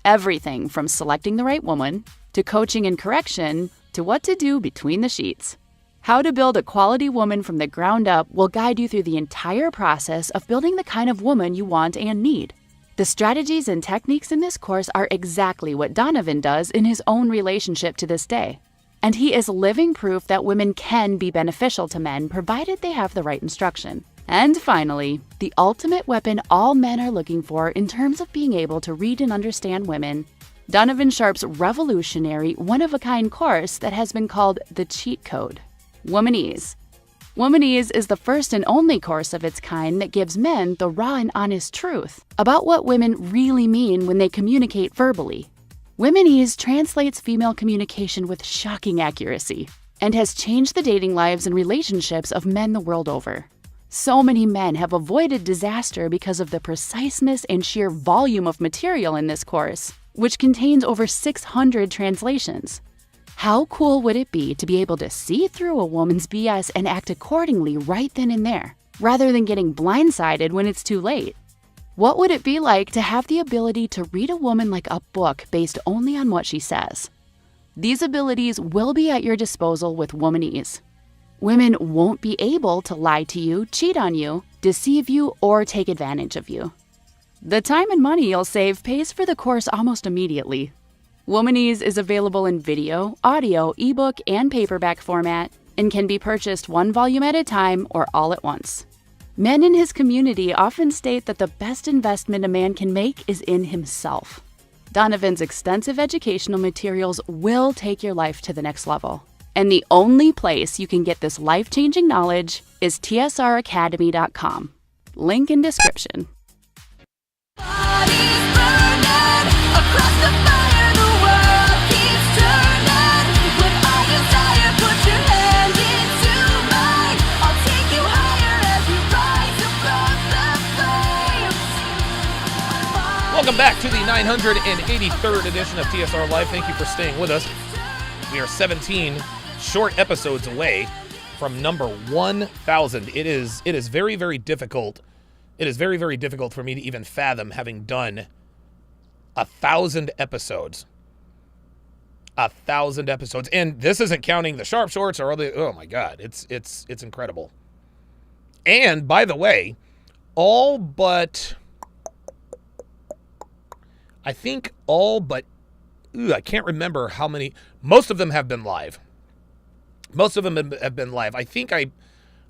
Everything from selecting the right woman, to coaching and correction, to what to do between the sheets. How to Build a Quality Woman from the Ground Up will guide you through the entire process of building the kind of woman you want and need. The strategies and techniques in this course are exactly what Donovan does in his own relationship to this day. And he is living proof that women can be beneficial to men provided they have the right instruction. And finally, the ultimate weapon all men are looking for in terms of being able to read and understand women, Donovan Sharpe's revolutionary, one-of-a-kind course that has been called the Cheat Code, Womanese. Womanese is the first and only course of its kind that gives men the raw and honest truth about what women really mean when they communicate verbally. Womanese translates female communication with shocking accuracy and has changed the dating lives and relationships of men the world over. So many men have avoided disaster because of the preciseness and sheer volume of material in this course, which contains over 600 translations. How cool would it be to be able to see through a woman's BS and act accordingly right then and there, rather than getting blindsided when it's too late? What would it be like to have the ability to read a woman like a book based only on what she says? These abilities will be at your disposal with Womanese. Women won't be able to lie to you, cheat on you, deceive you, or take advantage of you. The time and money you'll save pays for the course almost immediately. Womanese is available in video, audio, ebook, and paperback format, and can be purchased one volume at a time or all at once. Men in his community often state that the best investment a man can make is in himself. Donovan's extensive educational materials will take your life to the next level. And the only place you can get this life-changing knowledge is tsracademy.com. Link in description. Bodies burning across the fire, the world keeps turning. When I desire, put your hand into mine. I'll take you higher as you rise above Welcome back to the 983rd edition of TSR Live. Thank you for staying with us. We are 17 short episodes away from number 1,000. It is very, very difficult. It is very, very difficult for me to even fathom having done 1,000 episodes. 1,000 episodes, and this isn't counting the Sharpe shorts or other. Oh my God, it's incredible. And by the way, all but I can't remember how many. Most of them have been live. Most of them have been live. I think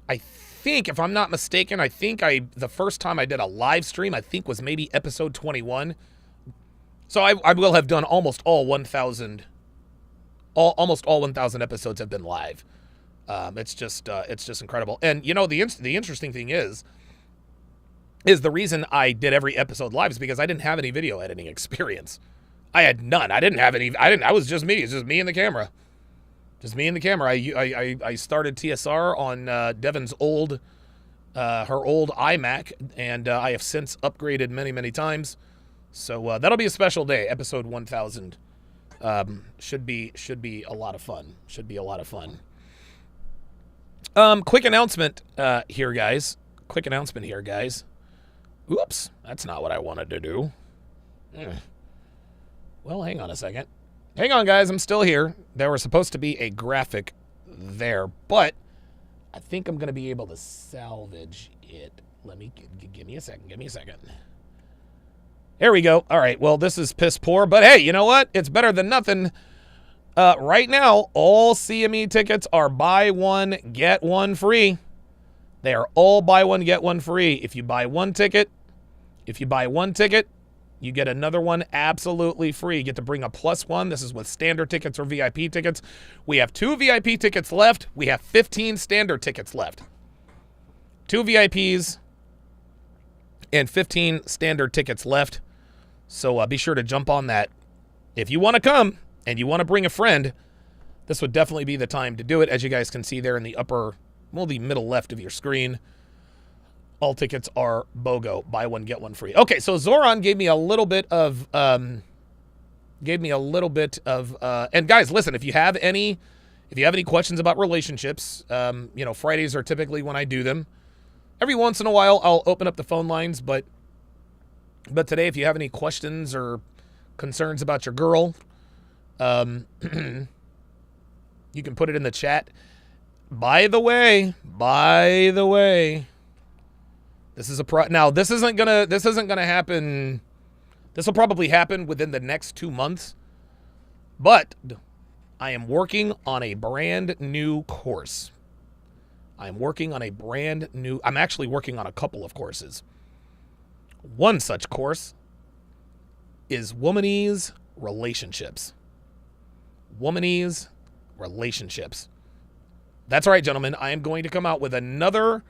if I'm not mistaken, the first time I did a live stream, I think was maybe episode 21. So I will have done almost all 1,000. Almost all 1,000 episodes have been live. It's just incredible. And you know, the interesting thing is the reason I did every episode live is because I didn't have any video editing experience. I had none. I was just me. It's just me and the camera. Just me and the camera. I started TSR on Devin's old, her old iMac, and I have since upgraded many times. So that'll be a special day. Episode 1,000 should be a lot of fun. Should be a lot of fun. Quick announcement here, guys. Quick announcement here, guys. Oops, that's not what I wanted to do. Well, hang on a second. Hang on, guys. I'm still here. There was supposed to be a graphic there, but I think I'm going to be able to salvage it. Let me give me a second. Give me a second. There we go. All right. Well, this is piss poor, but hey, you know what? It's better than nothing. Right now, all CME tickets are buy one, get one free. They are all buy one, get one free. If you buy one ticket, you get another one absolutely free. You get to bring a +1. This is with standard tickets or VIP tickets. We have 2 VIP tickets left. We have 15 standard tickets left. 2 VIPs and 15 standard tickets left. So be sure to jump on that. If you want to come and you want to bring a friend, this would definitely be the time to do it. As you guys can see there in the the middle left of your screen, all tickets are BOGO, buy one, get one free. Okay, so Zoran gave me a little bit of, and guys, listen, if you have any questions about relationships, Fridays are typically when I do them. Every once in a while, I'll open up the phone lines, but today, if you have any questions or concerns about your girl, you can put it in the chat. By the way, this is now this isn't gonna happen. This will probably happen within the next 2 months, but I am working on a brand new course. I'm actually working on a couple of courses. One such course is Womanese Relationships. Womanese Relationships. That's right, gentlemen. I am going to come out with another.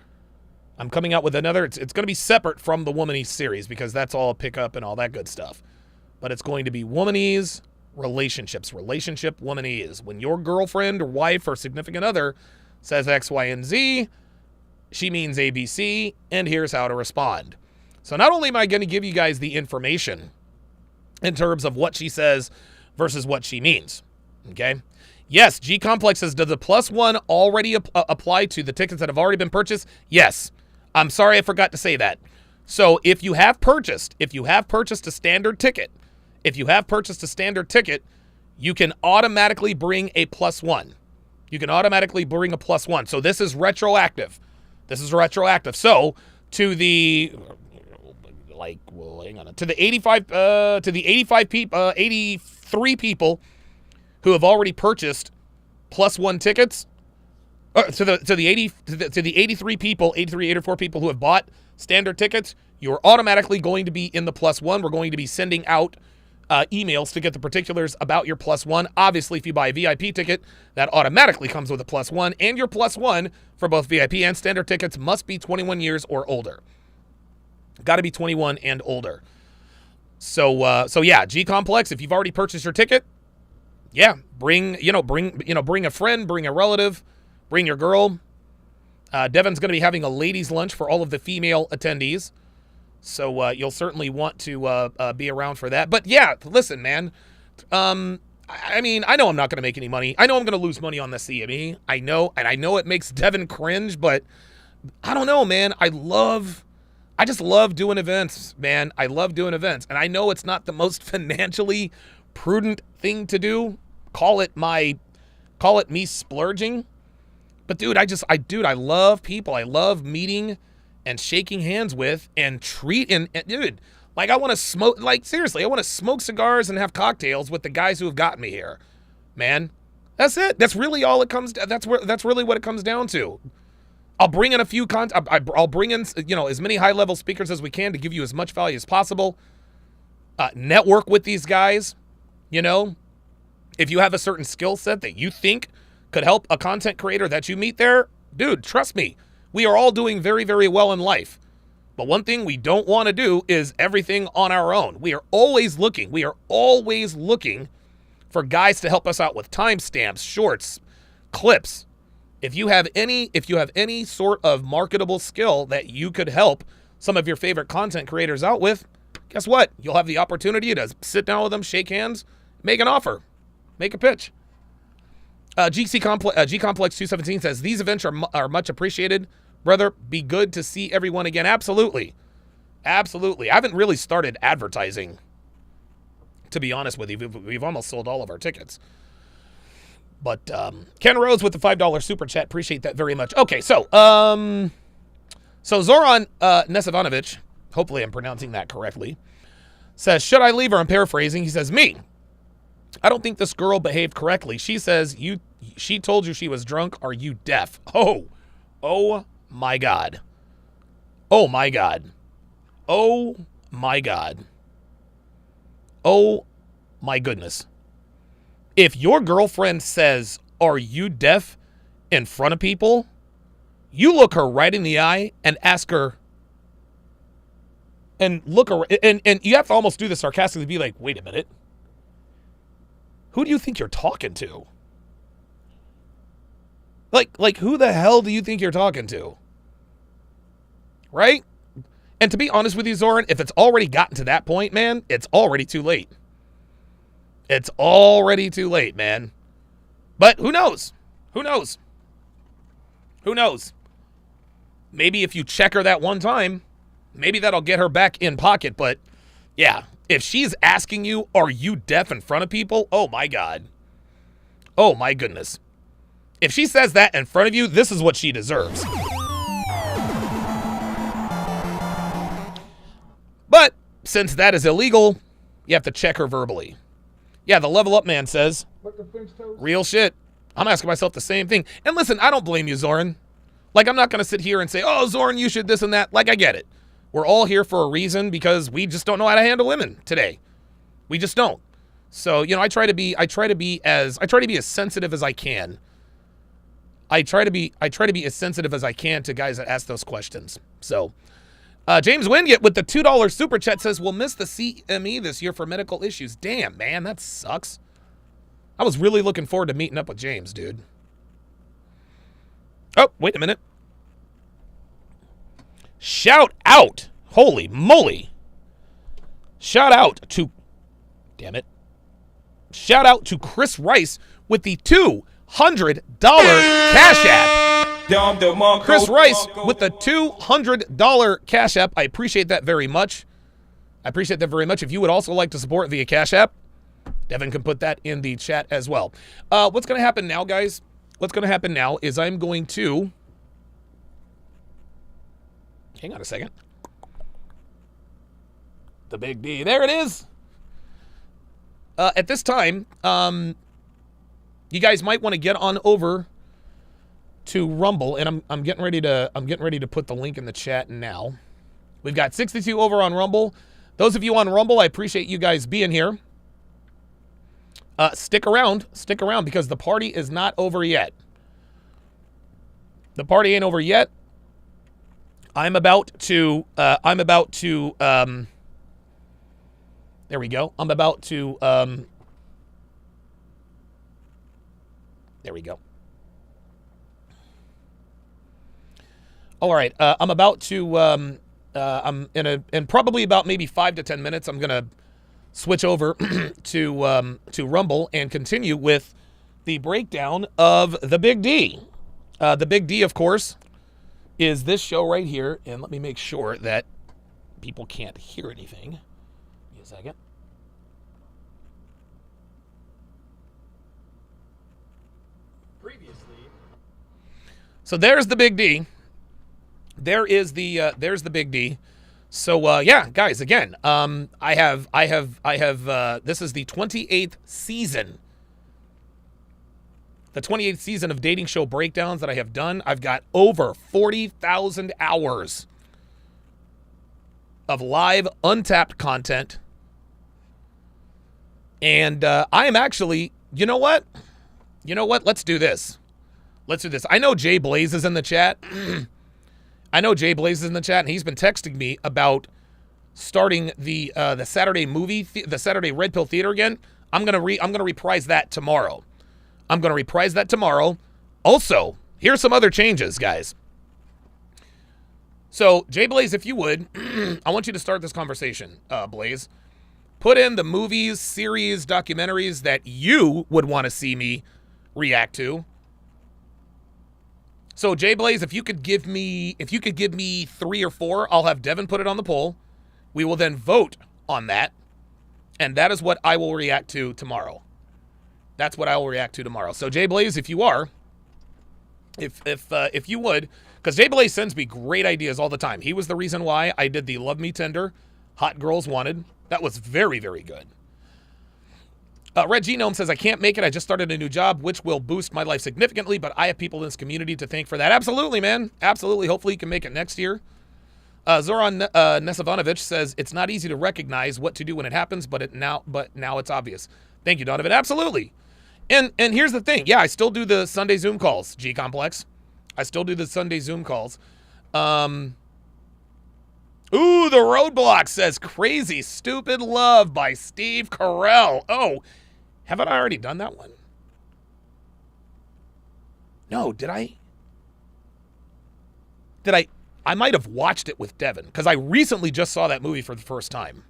It's going to be separate from the Womanese series because that's all pickup and all that good stuff. But it's going to be Womanese Relationships. Relationship Womanese. When your girlfriend or wife or significant other says X, Y, and Z, she means ABC, and here's how to respond. So not only am I going to give you guys the information in terms of what she says versus what she means, okay? Yes, G Complex says, does the +1 already apply to the tickets that have already been purchased? Yes. I'm sorry I forgot to say that. So if you have purchased a standard ticket, you can automatically bring a +1. You can automatically bring a +1. So this is retroactive. So to the 83 people who have already purchased +1 tickets, to the 83 people, 84 people who have bought standard tickets, you're automatically going to be in the +1. We're going to be sending out emails to get the particulars about your +1. Obviously, if you buy a VIP ticket, that automatically comes with a +1, and your +1 for both VIP and standard tickets must be 21 years or older. Got to be 21 and older. So yeah, G Complex, if you've already purchased your ticket, yeah, bring a friend, bring a relative, bring your girl. Devin's going to be having a ladies' lunch for all of the female attendees. So you'll certainly want to be around for that. But yeah, listen, man. I mean, I know I'm not going to make any money. I know I'm going to lose money on the CME. I know, and I know it makes Devin cringe, but I don't know, man. I just love doing events, man. I love doing events. And I know it's not the most financially prudent thing to do. Call it me splurging. But dude, I love people. I love meeting and shaking hands with and dude, like I want to smoke, like seriously, I want to smoke cigars and have cocktails with the guys who have gotten me here, man. That's it. That's really all it comes to. That's really what it comes down to. I'll bring in a few I'll bring in, as many high-level speakers as we can to give you as much value as possible. Network with these guys, If you have a certain skill set that you think could help a content creator that you meet there, dude, trust me, we are all doing very, very well in life. But one thing we don't want to do is everything on our own. We are always looking for guys to help us out with timestamps, shorts, clips. If you have any sort of marketable skill that you could help some of your favorite content creators out with, guess what? You'll have the opportunity to sit down with them, shake hands, make an offer, make a pitch. G Complex 217 says, these events are much appreciated. Brother, be good to see everyone again. Absolutely. Absolutely. I haven't really started advertising, to be honest with you. We've almost sold all of our tickets. But Ken Rose with the $5 super chat. Appreciate that very much. Okay, so Zoran Nesivanovic, hopefully I'm pronouncing that correctly, says, should I leave her? I'm paraphrasing. He says, me. I don't think this girl behaved correctly. She says, she told you she was drunk. Are you deaf? Oh my God. Oh my God. Oh my God. Oh my goodness. If your girlfriend says, are you deaf, in front of people, you look her right in the eye and ask her, and look her, and you have to almost do this sarcastically, be like, wait a minute. Who do you think you're talking to? Like who the hell do you think you're talking to? Right? And to be honest with you, Zoran, if it's already gotten to that point, man, it's already too late. It's already too late, man. But who knows? Who knows? Who knows? Maybe if you check her that one time, maybe that'll get her back in pocket. But yeah, if she's asking you, are you deaf, in front of people? Oh my God. Oh my goodness. If she says that in front of you, this is what she deserves. But since that is illegal, you have to check her verbally. Yeah, the Level Up man says, real shit. I'm asking myself the same thing. And listen, I don't blame you, Zoran. Like, I'm not going to sit here and say, oh, Zoran, you should this and that. Like, I get it. We're all here for a reason because we just don't know how to handle women today. We just don't. So, I try to be as sensitive as I can. I try to be as sensitive as I can to guys that ask those questions. So, James Wingett with the $2 super chat says, we'll miss the CME this year for medical issues. Damn, man, that sucks. I was really looking forward to meeting up with James, dude. Oh, wait a minute. Shout out. Holy moly. Shout out to, damn it. Shout out to Chris Rice with the $200 Cash App. Chris Rice with the $200 Cash App. I appreciate that very much. If you would also like to support via Cash App, Devin can put that in the chat as well. What's going to happen now, guys? What's going to happen now is I'm going to... Hang on a second. The big D. There it is. At this time, you guys might want to get on over to Rumble, and I'm getting ready to put the link in the chat now. We've got 62 over on Rumble. Those of you on Rumble, I appreciate you guys being here. Stick around because the party is not over yet. The party ain't over yet. I'm about to there we go. There we go. All right. I'm about to I'm in probably about maybe 5 to 10 minutes. I'm gonna switch over to Rumble and continue with the breakdown of the Big D. The Big D, of course, is this show right here. And let me make sure that people can't hear anything. Give me a second. So there's the Big D. There's the Big D. So yeah, guys, again, I have this is the 28th season. The 28th season of dating show breakdowns that I have done. I've got over 40,000 hours of live untapped content. And I am actually, you know what? Let's do this. I know Jay Blaze is in the chat. And he's been texting me about starting the Saturday the Saturday Red Pill Theater again. I'm gonna reprise that tomorrow. Also, here's some other changes, guys. So, Jay Blaze, if you would, I want you to start this conversation, Blaze. Put in the movies, series, documentaries that you would want to see me react to. So, Jay Blaze, if you could give me 3 or 4, I'll have Devin put it on the poll. We will then vote on that, and that is what I will react to tomorrow. So, Jay Blaze, if you are, if you would, because Jay Blaze sends me great ideas all the time. He was the reason why I did the Love Me Tender, Hot Girls Wanted. That was very, very good. Red Genome says, I can't make it. I just started a new job, which will boost my life significantly, but I have people in this community to thank for that. Absolutely, man. Absolutely. Hopefully you can make it next year. Zoran Nesavanovich says, it's not easy to recognize what to do when it happens, but now it's obvious. Thank you, Donovan. Absolutely. And here's the thing. Yeah, I still do the Sunday Zoom calls, G-Complex. I still do the Sunday Zoom calls. Ooh, the Roadblock says, Crazy Stupid Love by Steve Carell. Oh, haven't I already done that one? No, did I? I might have watched it with Devin, because I recently just saw that movie for the first time.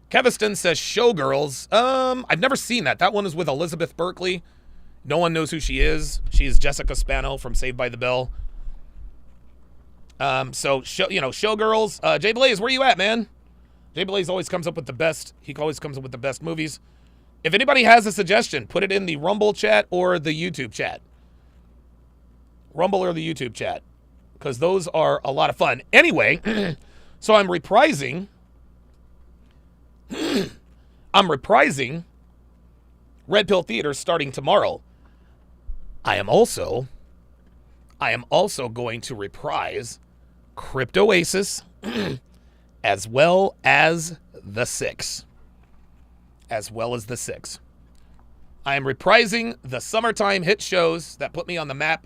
Keviston says Showgirls. I've never seen that. That one is with Elizabeth Berkley. No one knows who she is. She's Jessica Spano from Saved by the Bell. Showgirls. Jay Blaze, where you at, man? Jay Blaze always comes up with the best. He always comes up with the best movies. If anybody has a suggestion, put it in the Rumble chat or the YouTube chat. Because those are a lot of fun. Anyway, so I'm reprising Red Pill Theater starting tomorrow. I am also going to reprise Crypto Oasis as well as the Six. I am reprising the summertime hit shows that put me on the map.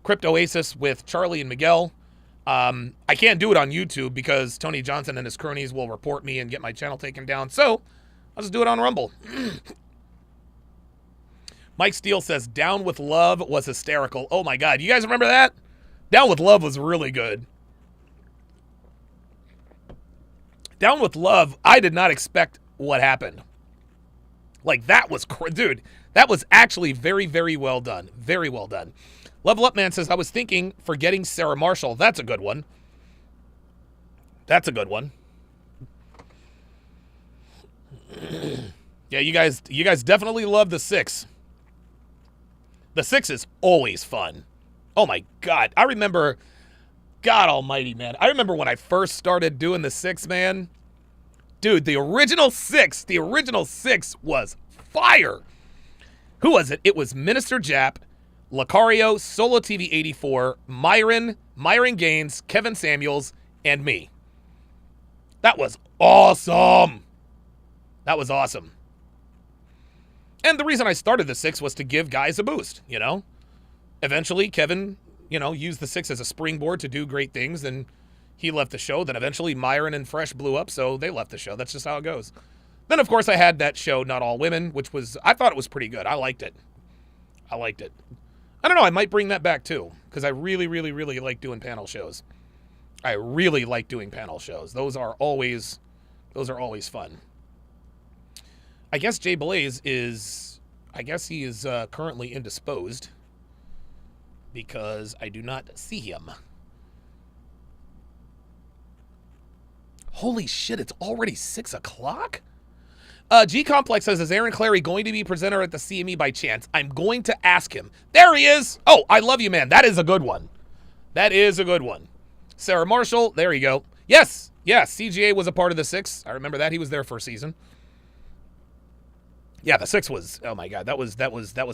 Crypto Oasis with Charlie and Miguel. I can't do it on YouTube because Tony Johnson and his cronies will report me and get my channel taken down. So I'll just do it on Rumble. Mike Steele says, Down with Love was hysterical. Oh my God. You guys remember that? Down with Love was really good. Down with Love, I did not expect what happened. Like, that was, dude, that was actually very, very well done. Very well done. Level Up Man says, I was thinking Forgetting Sarah Marshall. That's a good one. Yeah, you guys definitely love the Six. The Six is always fun. Oh my God. I remember, God almighty, man. I remember when I first started doing the Six, man. Dude, the original Six was fire. Who was it? It was Minister Jap, Lucario, Solo TV 84, Myron Gaines, Kevin Samuels, and me. That was awesome. And the reason I started the Six was to give guys a boost, you know? Eventually, Kevin, used the Six as a springboard to do great things, and he left the show. Then eventually, Myron and Fresh blew up, so they left the show. That's just how it goes. Then, of course, I had that show, Not All Women, which I thought it was pretty good. I liked it. I don't know. I might bring that back too because I really, really, really like doing panel shows. I really like doing panel shows. Those are always fun. I guess Jay Blaze is. I guess he is currently indisposed because I do not see him. Holy shit! It's already 6 o'clock. G Complex says, is Aaron Clary going to be presenter at the CME by chance? I'm going to ask him. There he is. Oh, I love you, man. That is a good one. That is a good one. Sarah Marshall. There you go. Yes. Yes. CGA was a part of the 6. I remember that. He was there for a season. Yeah, the 6 was, oh my God, that was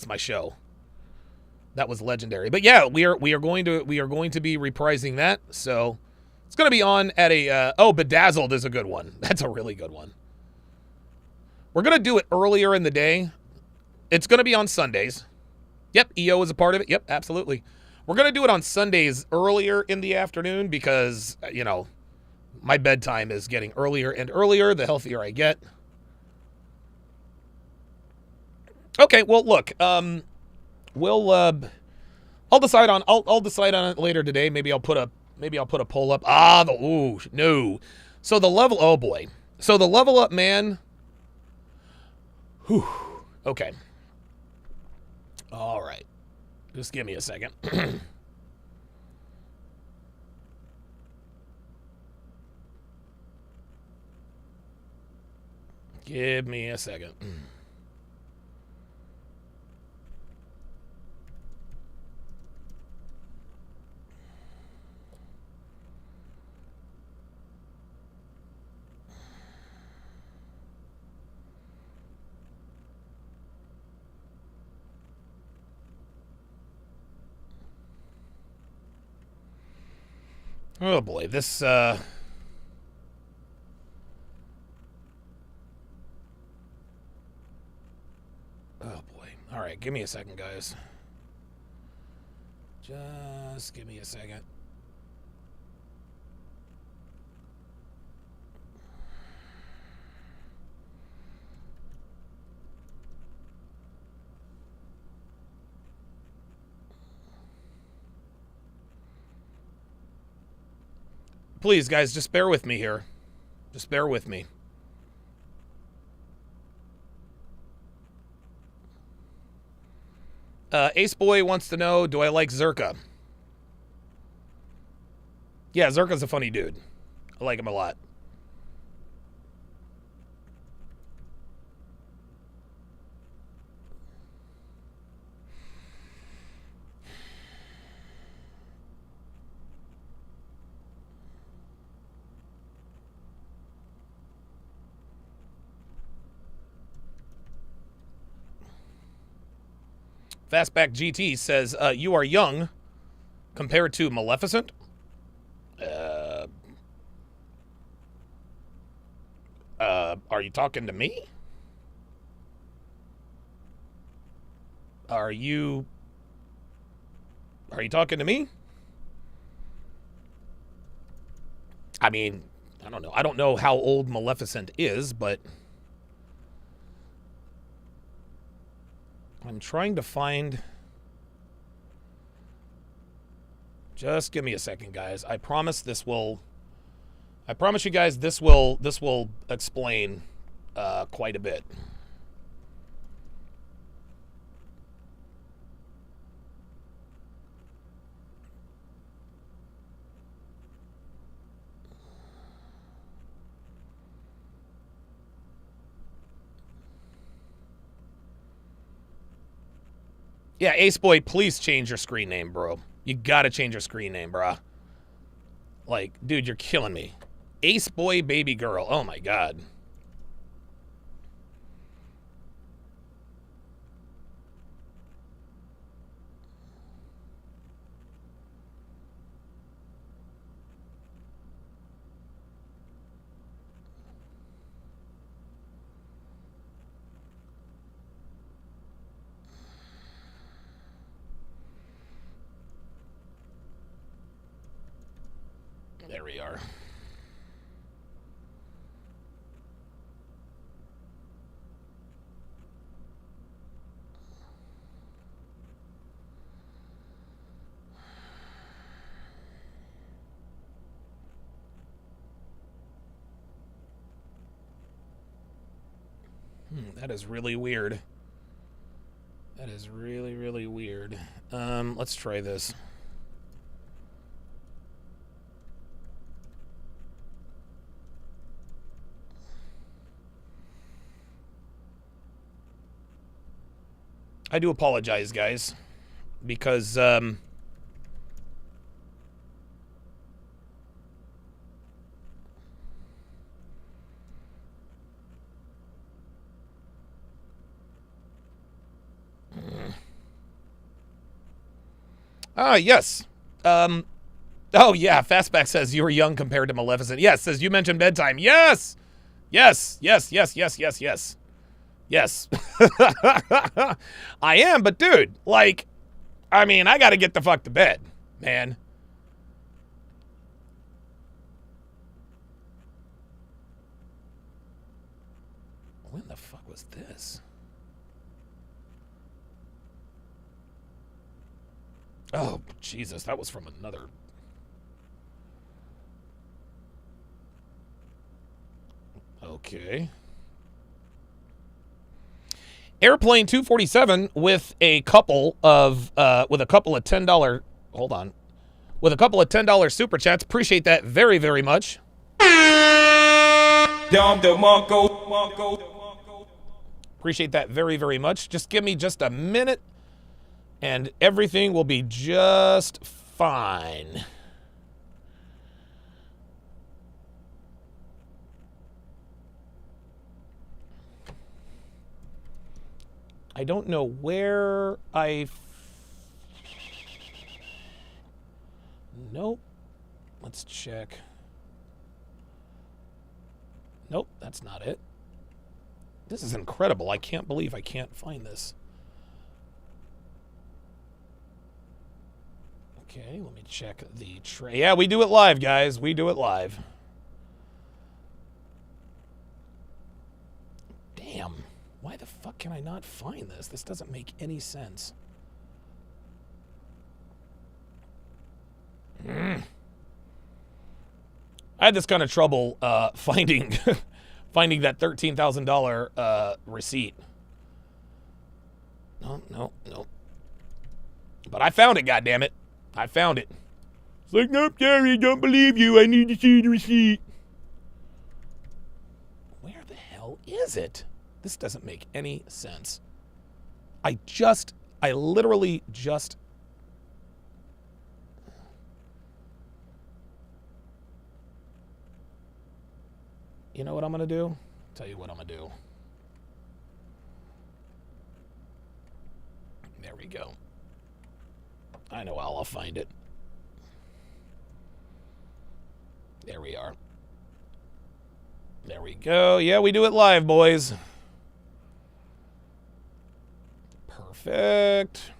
my show. That was legendary. But yeah, we are going to be reprising that. So it's going to be on at a, Bedazzled is a good one. That's a really good one. We're going to do it earlier in the day. It's going to be on Sundays. Yep, EO is a part of it. Yep, absolutely. We're going to do it on Sundays earlier in the afternoon because, my bedtime is getting earlier and earlier the healthier I get. Okay, well, look, I'll decide on it later today. Maybe I'll put a poll up. No. So the level, oh boy. So the level up man. Whew. Okay. All right. Just give me a second. Give me a second. Oh boy, this oh boy. All right, give me a second, guys. Just give me a second. Please, guys, just bear with me here. Just bear with me. Ace Boy wants to know, do I like Zerka? Yeah, Zerka's a funny dude. I like him a lot. Fastback GT says, you are young compared to Maleficent. Are you talking to me? Are you talking to me? I mean, I don't know. I don't know how old Maleficent is, but I'm trying to find. Just give me a second, guys. I promise you guys this will explain quite a bit. Yeah, Ace Boy, please change your screen name, bro. You gotta change your screen name, bruh. Like, dude, you're killing me. Ace Boy Baby Girl. Oh, my God. There we are. That is really weird. That is really, really weird. Let's try this. I do apologize, guys, because yes. Oh, yeah, Fastback says you were young compared to Maleficent. Yes, says you mentioned bedtime. Yes! Yes, yes, yes, yes, yes, yes. Yes. I am, but dude, like, I mean, I gotta get the fuck to bed, man. When the fuck was this? Oh, Jesus, that was from another... Okay. Airplane 247 with a couple of $10... Hold on. With a couple of $10 super chats. Appreciate that very, very much. Appreciate that very, very much. Just give me just a minute and everything will be just fine. I don't know where Nope. Let's check. Nope, that's not it. This is incredible. I can't believe I can't find this. Okay, let me check the tray. Yeah, we do it live, guys. We do it live. Damn. Why the fuck can I not find this? This doesn't make any sense. I had this kind of trouble finding finding that $13,000 receipt. No. But I found it, goddammit. I found it. It's like, nope, Jerry, don't believe you. I need to see the receipt. Where the hell is it? This doesn't make any sense. I literally just... You know what I'm going to do? Tell you what I'm going to do. There we go. I know how I'll find it. There we are. There we go. Yeah, we do it live, boys. Perfect.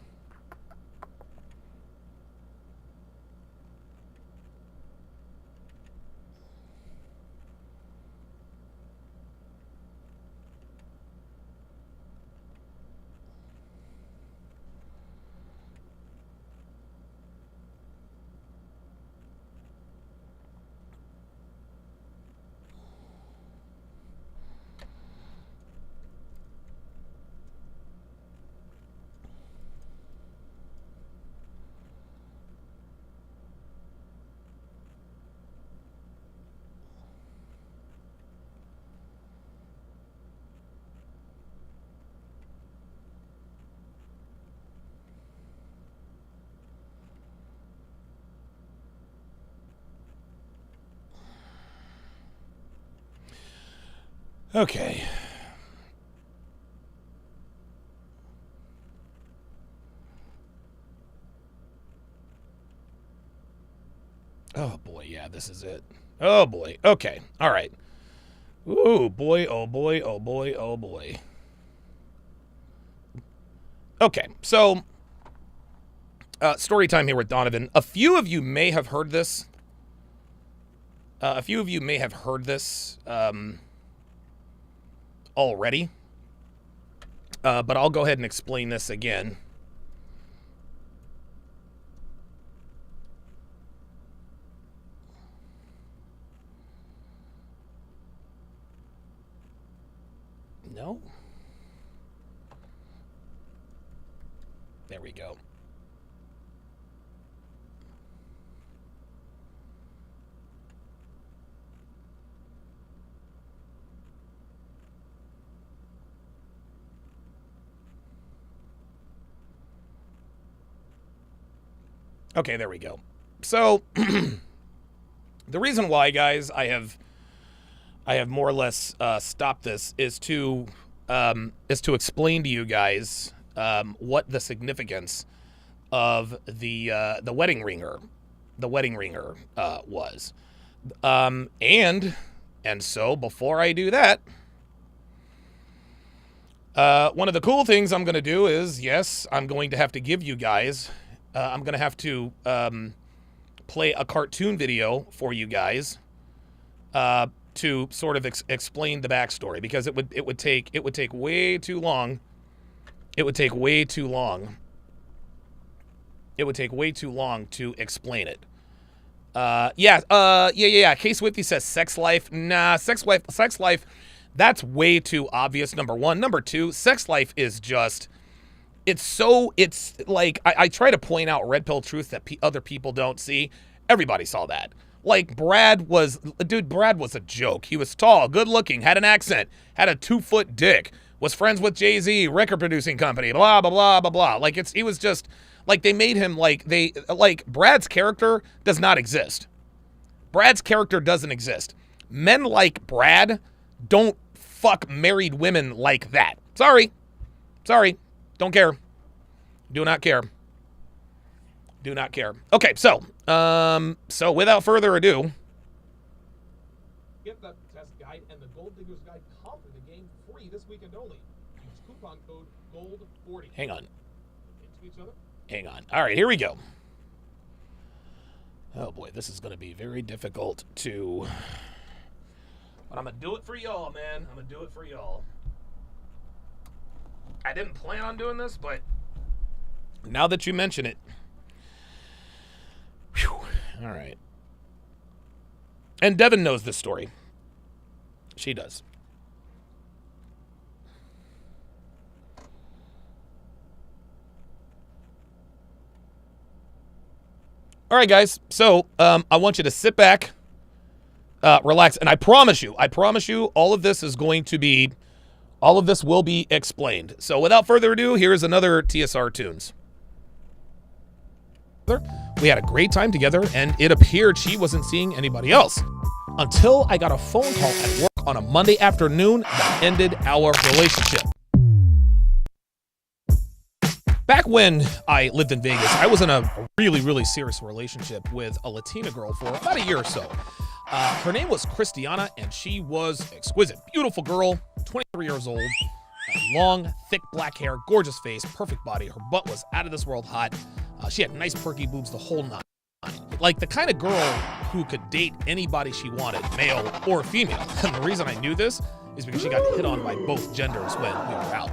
Okay. Oh boy, yeah, this is it. Oh boy. Okay. All right. Ooh, boy, oh boy, oh boy, oh boy. Okay, so story time here with Donovan. A few of you may have heard this. Already. But I'll go ahead and explain this again. No. There we go. Okay, there we go. So the reason why, guys, I have more or less stopped this is to explain to you guys what the significance of the wedding ringer was. And so before I do that, one of the cool things I'm going to do is, yes, I'm going to have to give you guys, I'm going to have to play a cartoon video for you guys to sort of explain the backstory, because it would take way too long. It would take way too long to explain it. Yeah. Case Whitney says sex life. Nah, sex life. That's way too obvious. Number one. Number two, sex life is just. It's like I try to point out red pill truth that other people don't see. Everybody saw that. Like Brad was a joke. He was tall, good looking, had an accent, had a 2-foot dick, was friends with Jay-Z, record producing company, blah, blah, blah, blah, blah. Like he was just like, they made him like Brad's character does not exist. Brad's character doesn't exist. Men like Brad don't fuck married women like that. Sorry. Don't care. Do not care. Okay, so without further ado, get the test guide and the Gold Diggers Guide come to the game free this weekend only. Use coupon code GOLD40. Hang on. Hang on. All right, here we go. Oh boy, this is going to be very difficult to. But I'm going to do it for y'all, man. I'm going to do it for y'all. I didn't plan on doing this, but now that you mention it. Whew. All right. And Devin knows this story. She does. All right, guys. So I want you to sit back, relax, and I promise you, all of this will be explained. So without further ado, here's another TSR Tunes. We had a great time together, and it appeared she wasn't seeing anybody else. Until I got a phone call at work on a Monday afternoon that ended our relationship. Back when I lived in Vegas, I was in a really, really serious relationship with a Latina girl for about a year or so. Her name was Christiana, and she was exquisite. Beautiful girl, 23 years old, long, thick black hair, gorgeous face, perfect body. Her butt was out of this world hot. She had nice perky boobs, the whole nine. Like the kind of girl who could date anybody she wanted, male or female. And the reason I knew this is because she got hit on by both genders when we were out.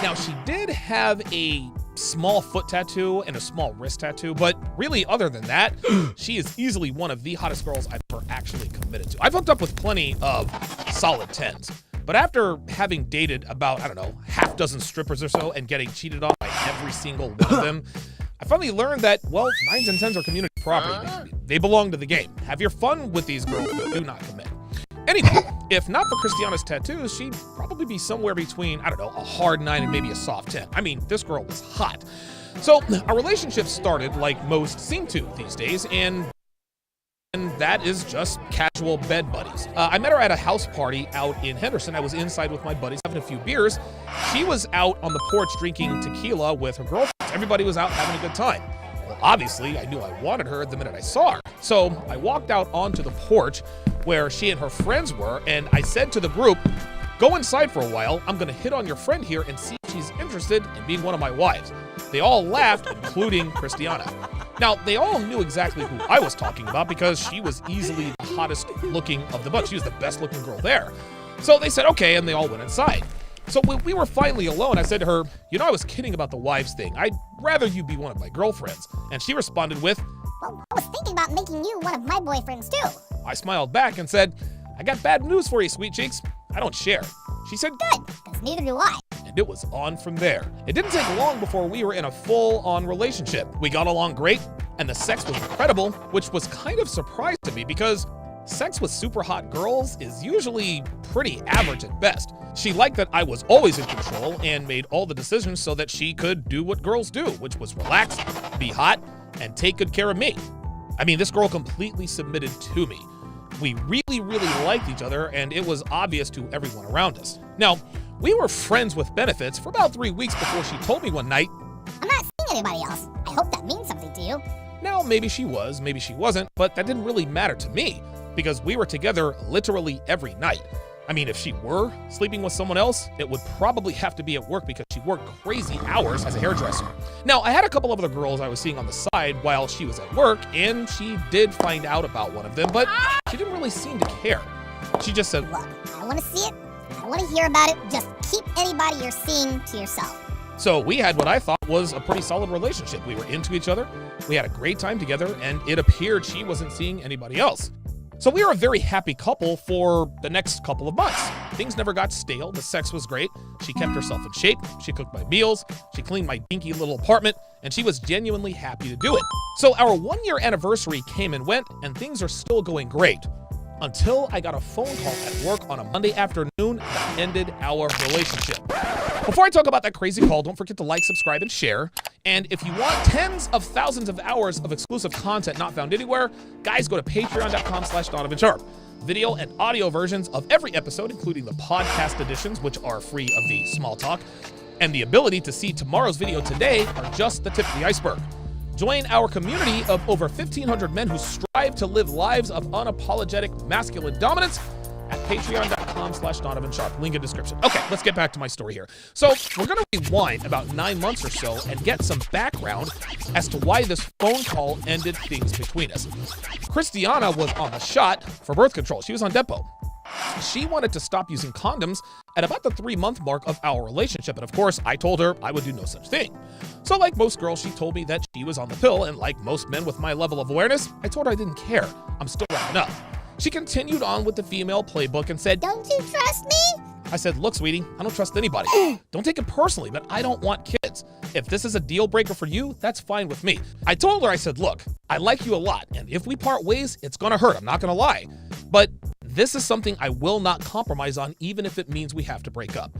Now, she did have a small foot tattoo and a small wrist tattoo, but really, other than that, she is easily one of the hottest girls I've ever actually committed to. I've hooked up with plenty of solid 10s, but after having dated about, half dozen strippers or so and getting cheated on by every single one of them, I finally learned that, well, 9s and 10s are community property. They belong to the game. Have your fun with these girls, but do not commit. Anyway, if not for Christiana's tattoos, she'd probably be somewhere between, a hard 9 and maybe a soft 10. I mean, this girl was hot. So our relationship started like most seem to these days, and that is just casual bed buddies. I met her at a house party out in Henderson. I was inside with my buddies having a few beers. She was out on the porch drinking tequila with her girlfriends. Everybody was out having a good time. Well, obviously, I knew I wanted her the minute I saw her. So I walked out onto the porch where she and her friends were, and I said to the group, go inside for a while. I'm going to hit on your friend here and see if she's interested in being one of my wives. They all laughed, including Christiana. Now, they all knew exactly who I was talking about because she was easily the hottest looking of the bunch. She was the best looking girl there. So they said, okay, and they all went inside. So when we were finally alone, I said to her, I was kidding about the wives thing. I'd rather you be one of my girlfriends. And she responded with, well, I was thinking about making you one of my boyfriends too. I smiled back and said, I got bad news for you, sweet cheeks. I don't share. She said, good, because neither do I. And it was on from there. It didn't take long before we were in a full-on relationship. We got along great, and the sex was incredible, which was kind of surprising to me because sex with super hot girls is usually pretty average at best. She liked that I was always in control and made all the decisions so that she could do what girls do, which was relax, be hot, and take good care of me. I mean, this girl completely submitted to me. We really liked each other, and it was obvious to everyone around us. Now, we were friends with benefits for about 3 weeks before she told me one night, I'm not seeing anybody else. I hope that means something to you. now maybe she was, maybe she wasn't, but that didn't really matter to me because we were together literally every night. I mean, if she were sleeping with someone else, it would probably have to be at work because she worked crazy hours as a hairdresser. Now, I had a couple of other girls I was seeing on the side while she was at work, and she did find out about one of them, but she didn't really seem to care. She just said, Look, I want to see it. I want to hear about it. Just keep anybody you're seeing to yourself. so we had what I thought was a pretty solid relationship. We were into each other, we had a great time together, and it appeared she wasn't seeing anybody else. So we were a very happy couple for the next couple of months. Things never got stale, the sex was great, she kept herself in shape, she cooked my meals, she cleaned my dinky little apartment, and she was genuinely happy to do it. So our 1-year anniversary came and went, and things are still going great. Until I got a phone call at work on a Monday afternoon that ended our relationship. Before I talk about that crazy call, don't forget to like, subscribe, and share. And if you want tens of thousands of hours of exclusive content not found anywhere, guys, go to patreon.com/Donovan Sharpe. Video and audio versions of every episode, including the podcast editions, which are free of the small talk, and the ability to see tomorrow's video today are just the tip of the iceberg. Join our community of over 1,500 men who strive to live lives of unapologetic masculine dominance at patreon.com/Donovan Sharpe. Link in description. Okay, let's get back to my story here. So we're going to rewind about 9 months or so and get some background as to why this phone call ended things between us. Christiana was on the shot for birth control. She was on Depo. She wanted to stop using condoms at about the 3-month mark of our relationship, and of course, I told her I would do no such thing. So like most girls, she told me that she was on the pill, and like most men with my level of awareness, I told her I didn't care. I'm still wrapping up. She continued on with the female playbook and said, Don't you trust me? I said, look, sweetie, I don't trust anybody. Don't take it personally, but I don't want kids. If this is a deal breaker for you, that's fine with me. I told her, I said, look, I like you a lot, and if we part ways, it's gonna hurt, I'm not gonna lie. But this is something I will not compromise on, even if it means we have to break up.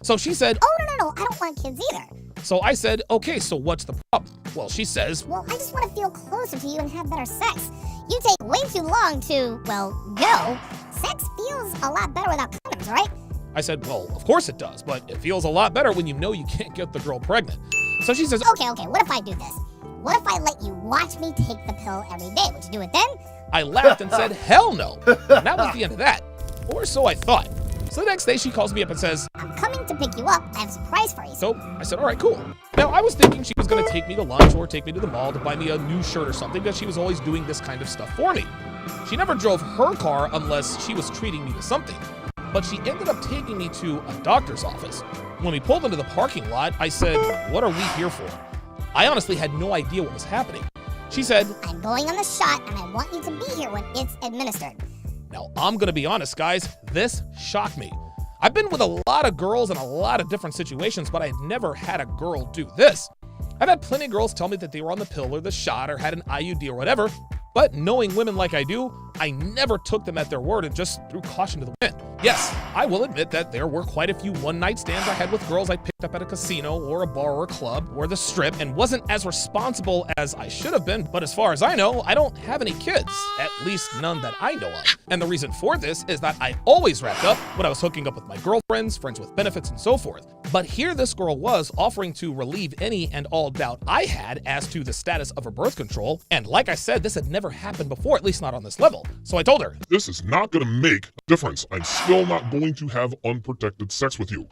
So she said, Oh, no, I don't want kids either. so I said, okay, so what's the problem? Well, she says, Well, I just want to feel closer to you and have better sex. You take way too long to, well, go. Sex feels a lot better without condoms, right? I said, well, of course it does, but it feels a lot better when you know you can't get the girl pregnant. So she says, Okay, what if I do this? What if I let you watch me take the pill every day? Would you do it then? I laughed and said, hell no. And that was the end of that. Or so I thought. So the next day she calls me up and says, I'm coming to pick you up. I have a surprise for you. so I said, all right, cool. Now I was thinking she was gonna take me to lunch or take me to the mall to buy me a new shirt or something because she was always doing this kind of stuff for me. She never drove her car unless she was treating me to something. But she ended up taking me to a doctor's office. When we pulled into the parking lot, I said, what are we here for? I honestly had no idea what was happening. She said, I'm going on the shot, and I want you to be here when it's administered. now I'm gonna be honest, guys, this shocked me. I've been with a lot of girls in a lot of different situations, but I'd never had a girl do this. I've had plenty of girls tell me that they were on the pill or the shot or had an IUD or whatever, but knowing women like I do, I never took them at their word and just threw caution to the wind. Yes, I will admit that there were quite a few one-night stands I had with girls I picked up at a casino or a bar or a club or the strip and wasn't as responsible as I should have been, but as far as I know, I don't have any kids, at least none that I know of. And the reason for this is that I always wrapped up when I was hooking up with my girlfriends, friends with benefits, and so forth. But here this girl was offering to relieve any and all doubt I had as to the status of her birth control, and like I said, this had never happened before, at least not on this level. So I told her, This is not gonna make a difference. I'm still not going to have unprotected sex with you.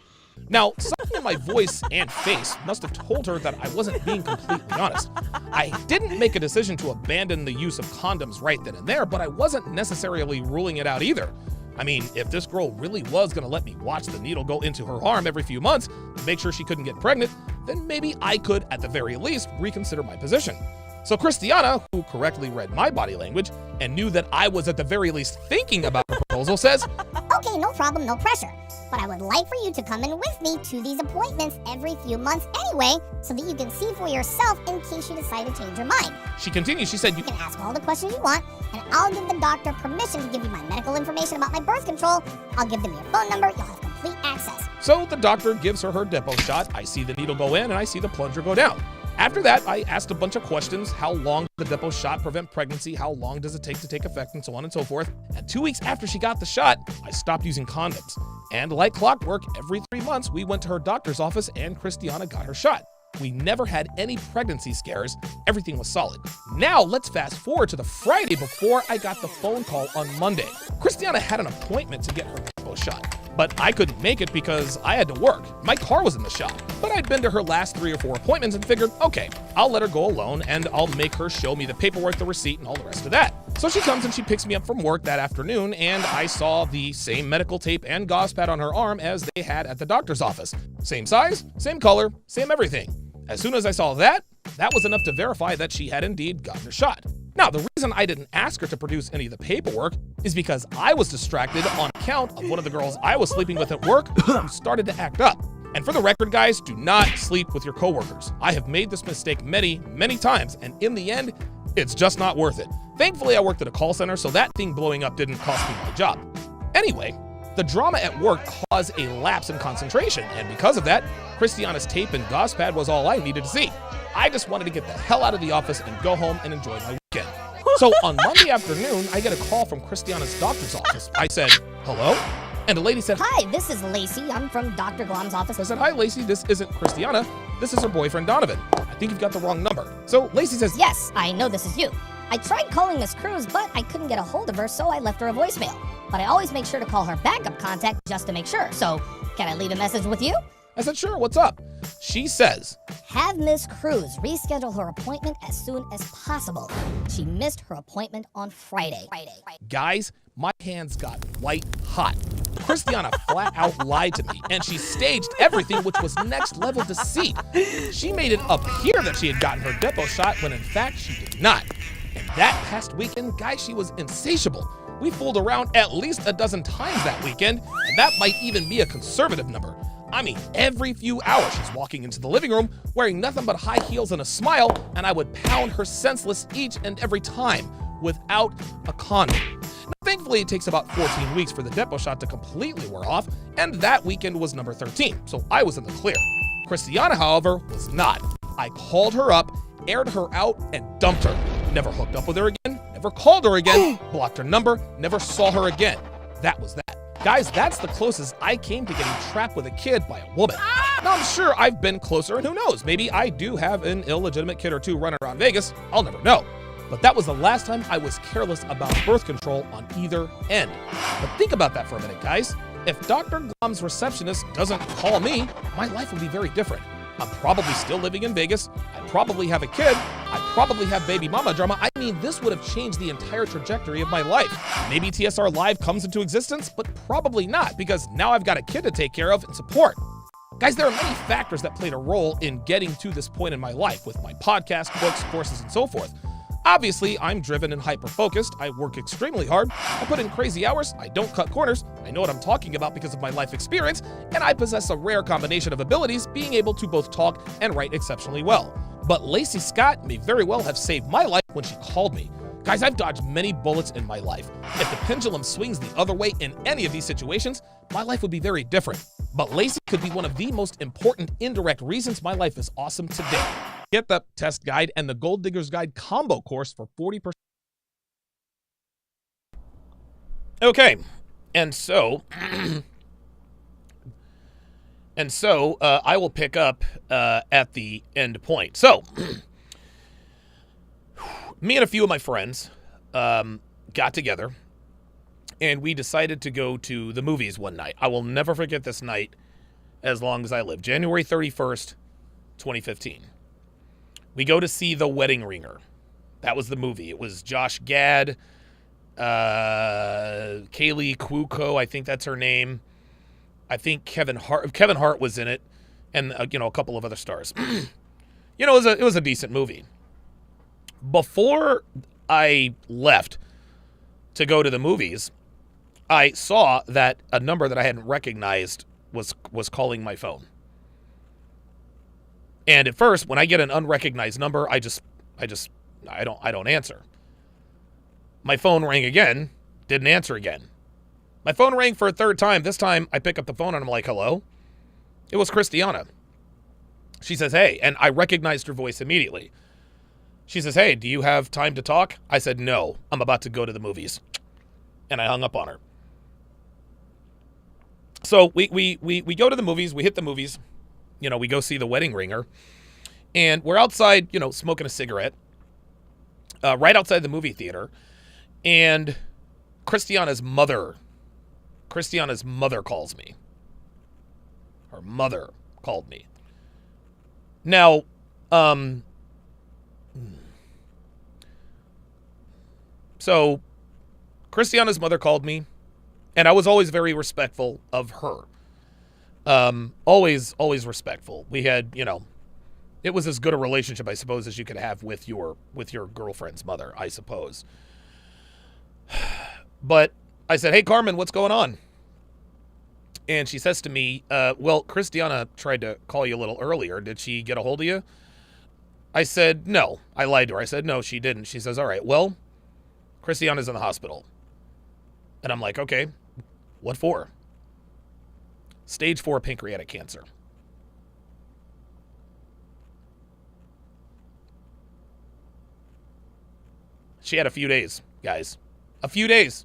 now, something in my voice and face must have told her that I wasn't being completely honest. I didn't make a decision to abandon the use of condoms right then and there, but I wasn't necessarily ruling it out either. I mean, if this girl really was gonna let me watch the needle go into her arm every few months to make sure she couldn't get pregnant, then maybe I could, at the very least, reconsider my position. So Christiana, who correctly read my body language and knew that I was at the very least thinking about her proposal, says, Okay, no problem, no pressure. but I would like for you to come in with me to these appointments every few months anyway, so that you can see for yourself in case you decide to change your mind. She continues, she said, You can ask all the questions you want, and I'll give the doctor permission to give you my medical information about my birth control. I'll give them your phone number. You'll have complete access. So the doctor gives her depot shot. I see the needle go in and I see the plunger go down. After that, I asked a bunch of questions. How long does the depot shot prevent pregnancy? How long does it take to take effect? And so on and so forth. And 2 weeks after she got the shot, I stopped using condoms. And like clockwork, every 3 months, we went to her doctor's office and Christiana got her shot. We never had any pregnancy scares. Everything was solid. Now, let's fast forward to the Friday before I got the phone call on Monday. Christiana had an appointment to get her depot shot, but I couldn't make it because I had to work. My car was in the shop, but I'd been to her last 3 or 4 appointments and figured, okay, I'll let her go alone and I'll make her show me the paperwork, the receipt, and all the rest of that. So she comes and she picks me up from work that afternoon, and I saw the same medical tape and gauze pad on her arm as they had at the doctor's office. Same size, same color, same everything. As soon as I saw that, that was enough to verify that she had indeed gotten her shot. Now, the reason I didn't ask her to produce any of the paperwork is because I was distracted on account of one of the girls I was sleeping with at work who started to act up. And for the record, guys, do not sleep with your coworkers. I have made this mistake many, many times, and in the end, it's just not worth it. Thankfully, I worked at a call center, so that thing blowing up didn't cost me my job. Anyway, the drama at work caused a lapse in concentration, and because of that, Christiana's tape and gauze pad was all I needed to see. I just wanted to get the hell out of the office and go home and enjoy my weekend. So on Monday afternoon, I get a call from Christiana's doctor's office. I said, hello? And the lady said, Hi, this is Lacey. I'm from Dr. Glom's office. I said, hi, Lacey, this isn't Christiana. This is her boyfriend, Donovan. I think you've got the wrong number. So Lacey says, Yes, I know this is you. I tried calling Miss Cruz, but I couldn't get a hold of her, so I left her a voicemail. But I always make sure to call her backup contact just to make sure. So, can I leave a message with you? I said, sure, what's up? She says, Have Miss Cruz reschedule her appointment as soon as possible. She missed her appointment on Friday. guys, my hands got white hot. Christiana flat out lied to me, and she staged everything, which was next level deceit. She made it appear that she had gotten her depot shot when in fact she did not. And that past weekend, guys, she was insatiable. We fooled around at least a dozen times that weekend, and that might even be a conservative number. I mean, every few hours she's walking into the living room wearing nothing but high heels and a smile, and I would pound her senseless each and every time without a condom. Now, thankfully, it takes about 14 weeks for the depot shot to completely wear off, and that weekend was number 13, so I was in the clear. Christiana, however, was not. I called her up, aired her out, and dumped her. Never hooked up with her again, never called her again, blocked her number, never saw her again. That was that. Guys, that's the closest I came to getting trapped with a kid by a woman. Now, I'm sure I've been closer, and who knows, maybe I do have an illegitimate kid or two running around Vegas. I'll never know. But that was the last time I was careless about birth control on either end. But think about that for a minute, guys. If Dr. Glom's receptionist doesn't call me, my life would be very different. I'm probably still living in Vegas. I probably have a kid. I probably have baby mama drama. I mean, this would have changed the entire trajectory of my life. Maybe TSR Live comes into existence, but probably not, because now I've got a kid to take care of and support. Guys, there are many factors that played a role in getting to this point in my life with my podcast, books, courses, and so forth. Obviously, I'm driven and hyper-focused. I work extremely hard. I put in crazy hours. I don't cut corners. I know what I'm talking about because of my life experience. And I possess a rare combination of abilities, being able to both talk and write exceptionally well. But Lacey Scott may very well have saved my life when she called me. Guys, I've dodged many bullets in my life. If the pendulum swings the other way in any of these situations, my life would be very different. But Lacey could be one of the most important indirect reasons my life is awesome today. Get the test guide and the Gold Digger's Guide combo course for 40%. Okay, and so I will pick up at the end point. So, me and a few of my friends got together, and we decided to go to the movies one night. I will never forget this night as long as I live. January 31st, 2015. We go to see The Wedding Ringer. That was the movie. It was Josh Gad, Kaylee Cuoco, I think that's her name. I think Kevin Hart was in it, and a couple of other stars. It was a decent movie. Before I left to go to the movies, I saw that a number that I hadn't recognized was calling my phone. And at first, when I get an unrecognized number, I don't answer. My phone rang again, didn't answer again. My phone rang for a third time. This time, I pick up the phone and I'm like, hello? It was Christiana. She says, hey, and I recognized her voice immediately. She says, hey, do you have time to talk? I said, no, I'm about to go to the movies. And I hung up on her. So we go to the movies, we hit the movies, we go see The Wedding Ringer, and we're outside, smoking a cigarette, right outside the movie theater, and Christiana's mother calls me. Her mother called me. Now, so Christiana's mother called me, and I was always very respectful of her. Always respectful. We had, it was as good a relationship, I suppose, as you could have with your girlfriend's mother, I suppose. But I said, hey, Carmen, what's going on? And she says to me, well, Christiana tried to call you a little earlier. Did she get a hold of you? I said, no. I lied to her. I said, no, she didn't. She says, all right, well, Christiana's in the hospital. And I'm like, okay, what for? Stage 4 pancreatic cancer. She had a few days, guys. A few days.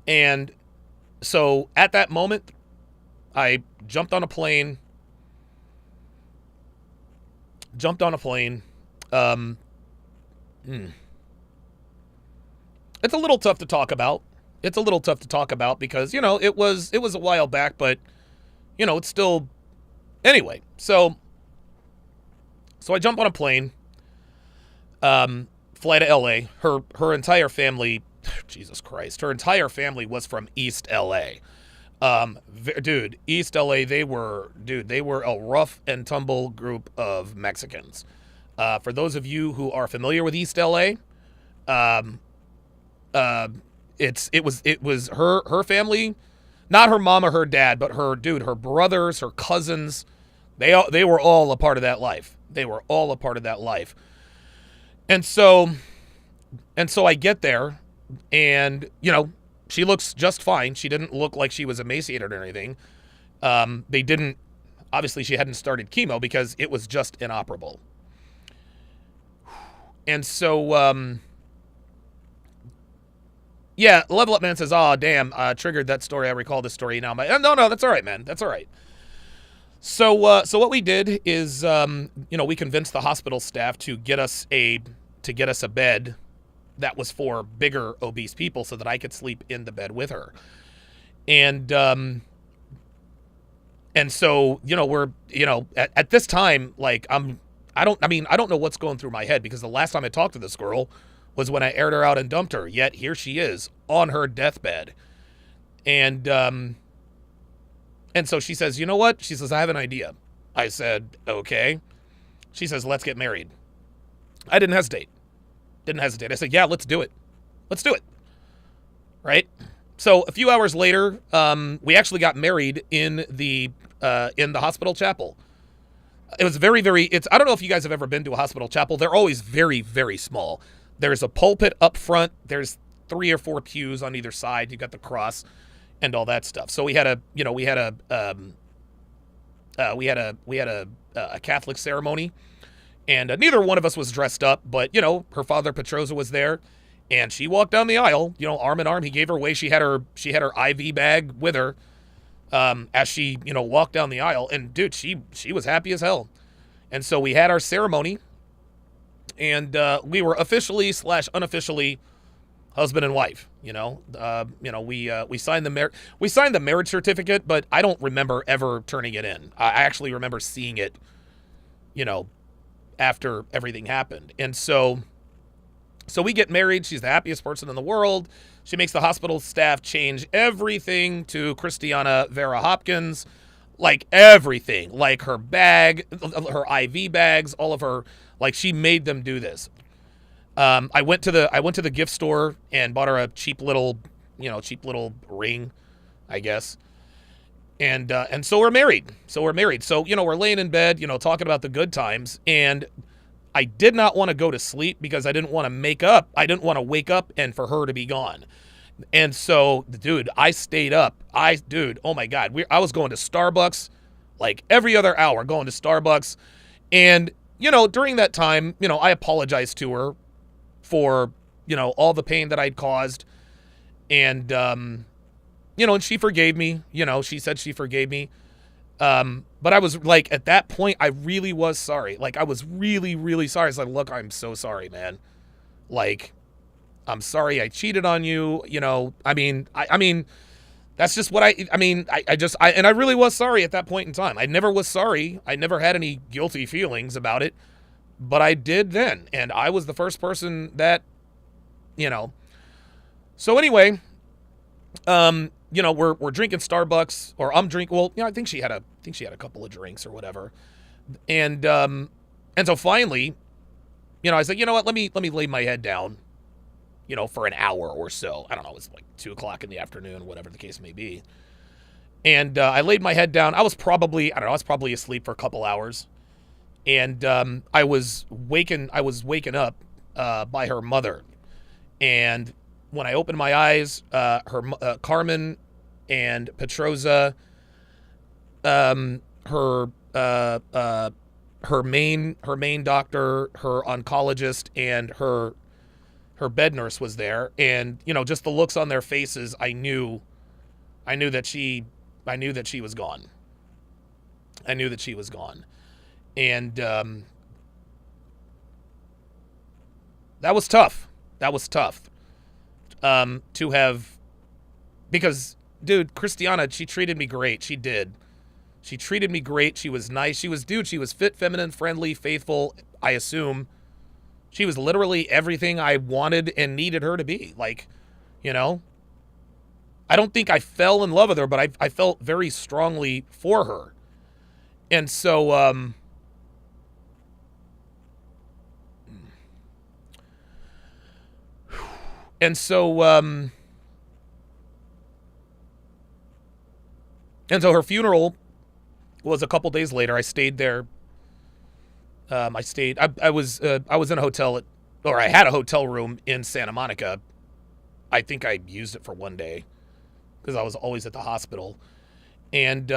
And so at that moment, I jumped on a plane. It's a little tough to talk about. Because, it was a while back, but, it's still, anyway. So I jump on a plane, fly to LA. Her entire family, Jesus Christ, her entire family was from East LA. East LA, they were a rough and tumble group of Mexicans. For those of you who are familiar with East LA, it was her family, not her mom or her dad, but her brothers, her cousins. They were all a part of that life. And so I get there, and she looks just fine. She didn't look like she was emaciated or anything. Obviously she hadn't started chemo because it was just inoperable. And so, yeah, Level Up Man says, oh, damn, triggered that story. I recall this story now. No, that's all right, man. That's all right. So what we did is, we convinced the hospital staff to get us a bed that was for bigger obese people so that I could sleep in the bed with her. And so, we're, at this time, like, I don't know what's going through my head, because the last time I talked to this girl was when I aired her out and dumped her. Yet here she is on her deathbed. And so she says, you know what? She says, I have an idea. I said, okay. She says, let's get married. I didn't hesitate. I said, yeah, let's do it. Right? So a few hours later, we actually got married in the hospital chapel. It was very, very, I don't know if you guys have ever been to a hospital chapel. They're always very, very small. There's a pulpit up front. There's 3 or 4 pews on either side. You got the cross and all that stuff. So we had a Catholic ceremony, and neither one of us was dressed up, but her father Petroza was there, and she walked down the aisle, arm in arm. He gave her away. She had her IV bag with her, as she, walked down the aisle, and dude, she was happy as hell. And so we had our ceremony, and we were officially / unofficially husband and wife. We signed the marriage certificate, but I don't remember ever turning it in. I actually remember seeing it, after everything happened. And so we get married. She's the happiest person in the world. She makes the hospital staff change everything to Christiana Vera Hopkins, like everything, like her bag, her IV bags, all of her, like she made them do this. I went to the gift store and bought her a cheap little ring, I guess. And so we're married. So, we're laying in bed, talking about the good times. And I did not want to go to sleep because I didn't want to wake up and for her to be gone. And so, dude, I stayed up. Oh my God. I was going to Starbucks like every other hour, going to Starbucks. And, during that time, I apologized to her for, all the pain that I'd caused. And, and she forgave me. She said she forgave me. But I was like, at that point, I really was sorry. Like, I was really, really sorry. I was like, look, I'm so sorry, man. Like, I'm sorry I cheated on you. I mean, that's just what I really was sorry at that point in time. I never was sorry. I never had any guilty feelings about it, but I did then. And I was the first person that, So anyway, we're drinking Starbucks, or I'm drinking. Well, I think she had a couple of drinks or whatever, and so finally, I said, you know what, let me lay my head down, for an hour or so. I don't know, it was like 2:00 in the afternoon, whatever the case may be, and I laid my head down. I was probably asleep for a couple hours, and I was waking up by her mother, and when I opened my eyes, Carmen and Petroza, her main doctor, her oncologist, and her bed nurse was there, and just the looks on their faces, I knew that she was gone. I knew that she was gone, and that was tough. To have, because, dude, Christiana, she treated me great. She did. She treated me great. She was nice. She was fit, feminine, friendly, faithful. I assume she was literally everything I wanted and needed her to be. Like, I don't think I fell in love with her, but I felt very strongly for her. And so, And so her funeral was a couple days later. I stayed there. I was in a hotel I had a hotel room in Santa Monica. I think I used it for one day because I was always at the hospital. And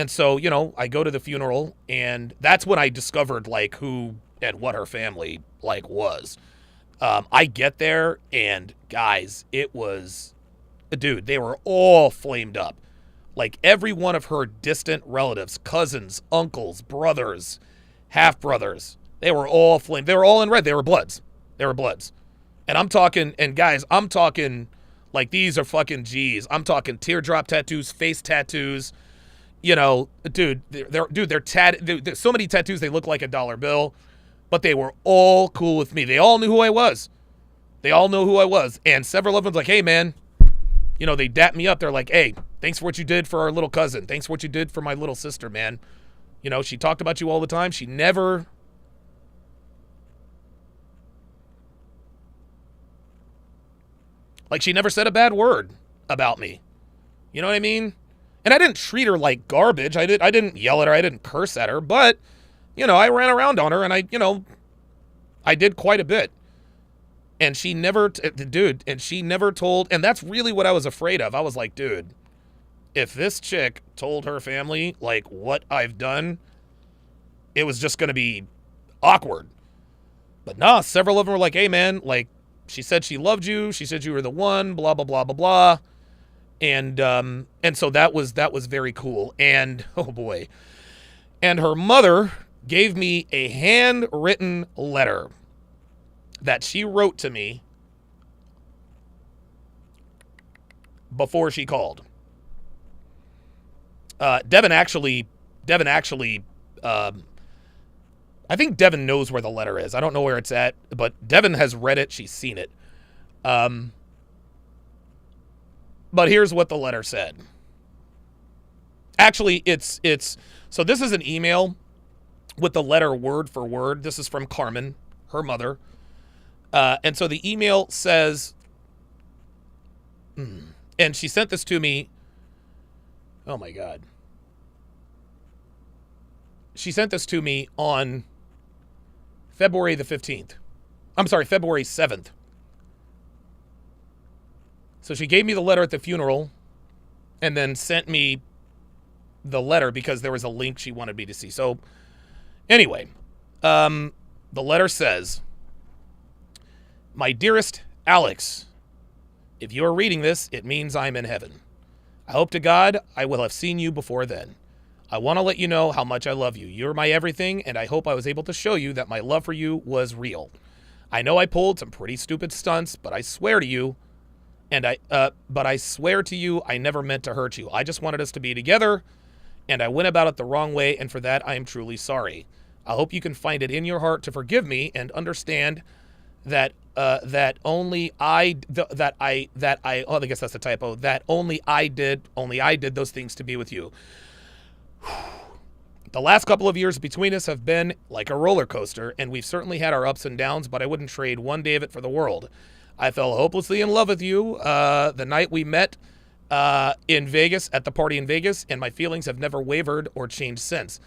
so, I go to the funeral, and that's when I discovered like who and what her family like was. I get there, and guys, it was, dude, they were all flamed up. Like every one of her distant relatives, cousins, uncles, brothers, half-brothers, they were all flamed. They were all in red. They were Bloods. And I'm talking like these are fucking G's. I'm talking teardrop tattoos, face tattoos. Dude, they're so many tattoos they look like a dollar bill. But they were all cool with me. They all knew who I was. And several of them was like, hey, man, they dapped me up. They're like, hey, thanks for what you did for our little cousin. Thanks for what you did for my little sister, man. She talked about you all the time. She never said a bad word about me. You know what I mean? And I didn't treat her like garbage. I didn't yell at her. I didn't curse at her. But I ran around on her, and I did quite a bit. And she never, told, and that's really what I was afraid of. I was like, dude, if this chick told her family, like, what I've done, it was just going to be awkward. But nah, several of them were like, hey, man, like, she said she loved you. She said you were the one, blah, blah, blah, blah, blah. And so that was very cool. And, oh boy. And her mother gave me a handwritten letter that she wrote to me before she called. Devin actually, I think Devin knows where the letter is. I don't know where it's at, but Devin has read it. She's seen it. But here's what the letter said. Actually, so this is an email with the letter word for word. This is from Carmen, her mother. And so the email says, and she sent this to me. Oh my God. She sent this to me on February the 15th. I'm sorry, February 7th. So she gave me the letter at the funeral and then sent me the letter because there was a link she wanted me to see. So anyway, the letter says, "My dearest Alex, if you are reading this, it means I'm in heaven. I hope to God I will have seen you before then. I want to let you know how much I love you. You're my everything, and I hope I was able to show you that my love for you was real. I know I pulled some pretty stupid stunts, but I swear to you, I never meant to hurt you. I just wanted us to be together, and I went about it the wrong way, and for that I am truly sorry. I hope you can find it in your heart to forgive me and understand that only I did those things to be with you. The last couple of years between us have been like a roller coaster, and we've certainly had our ups and downs, but I wouldn't trade one day of it for the world. I fell hopelessly in love with you the night we met in Vegas, at the party in Vegas, and my feelings have never wavered or changed since.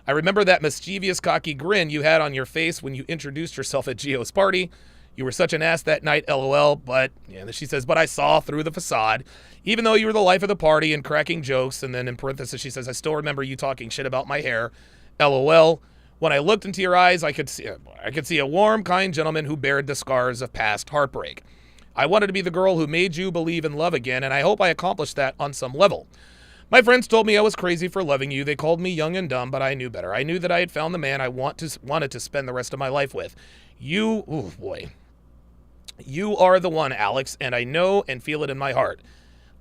I remember that mischievous, cocky grin you had on your face when you introduced yourself at Gio's party. You were such an ass that night, LOL, but, she says, but I saw through the facade, even though you were the life of the party and cracking jokes. And then in parentheses, she says, I still remember you talking shit about my hair, LOL. When I looked into your eyes, I could see a warm, kind gentleman who bared the scars of past heartbreak. I wanted to be the girl who made you believe in love again, and I hope I accomplished that on some level. My friends told me I was crazy for loving you. They called me young and dumb, but I knew better. I knew that I had found the man I wanted to spend the rest of my life with. You are the one, Alex, and I know and feel it in my heart.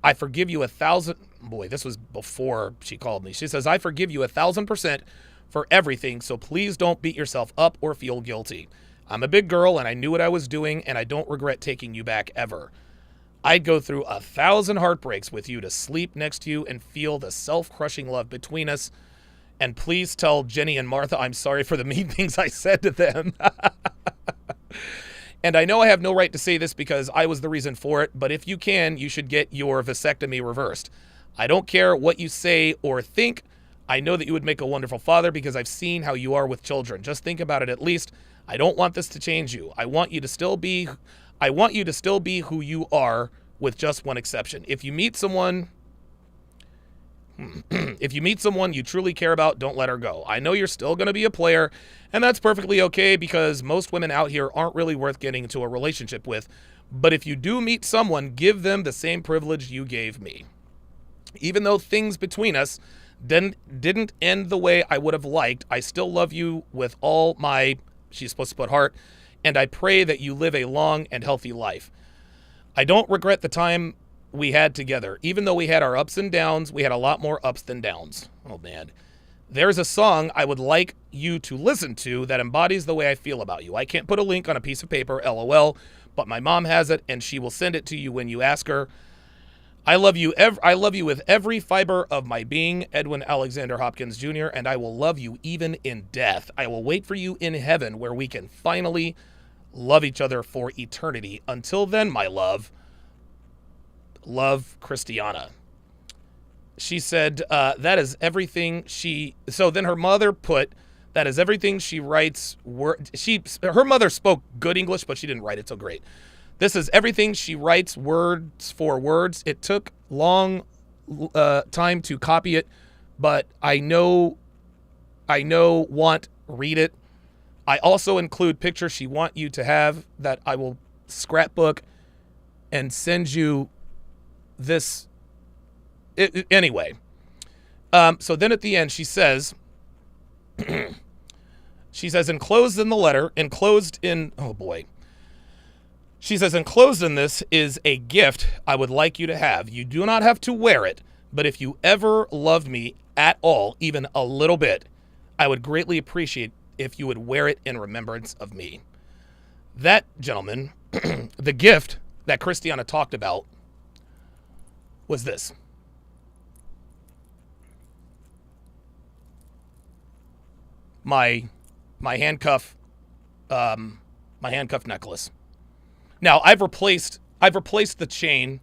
I forgive you 1,000. Boy, this was before she called me. She says, I forgive you 1,000% for everything, so please don't beat yourself up or feel guilty. I'm a big girl, and I knew what I was doing, and I don't regret taking you back ever. I'd go through 1,000 heartbreaks with you to sleep next to you and feel the self-crushing love between us. And please tell Jenny and Martha I'm sorry for the mean things I said to them. And I know I have no right to say this because I was the reason for it, but if you can, you should get your vasectomy reversed. I don't care what you say or think. I know that you would make a wonderful father because I've seen how you are with children. Just think about it at least. I don't want this to change you. I want you to still be who you are, with just one exception. If you meet someone you truly care about, don't let her go. I know you're still going to be a player, and that's perfectly okay because most women out here aren't really worth getting into a relationship with. But if you do meet someone, give them the same privilege you gave me. Even though things between us didn't end the way I would have liked, I still love you with all my, she's supposed to put heart, and I pray that you live a long and healthy life. I don't regret the time we had together. Even though we had our ups and downs, we had a lot more ups than downs. Oh, man. There's a song I would like you to listen to that embodies the way I feel about you. I can't put a link on a piece of paper, LOL, but my mom has it, and she will send it to you when you ask her. I love you with every fiber of my being, Edwin Alexander Hopkins Jr., and I will love you even in death. I will wait for you in heaven where we can finally love each other for eternity. Until then, my love, Christiana. She said that is everything she... So then her mother put, that is everything she writes... Her mother spoke good English, but she didn't write it so great. This is everything she writes words for words. It took long time to copy it, but I know, read it. I also include pictures she want you to have that I will scrapbook and send you this. Anyway. So then at the end, she says, enclosed in the letter, she says, enclosed in this is a gift I would like you to have. You do not have to wear it, but if you ever loved me at all, even a little bit, I would greatly appreciate if you would wear it in remembrance of me. That, gentlemen, the gift that Christiana talked about was this. My handcuff My handcuff necklace. Now, I've replaced the chain.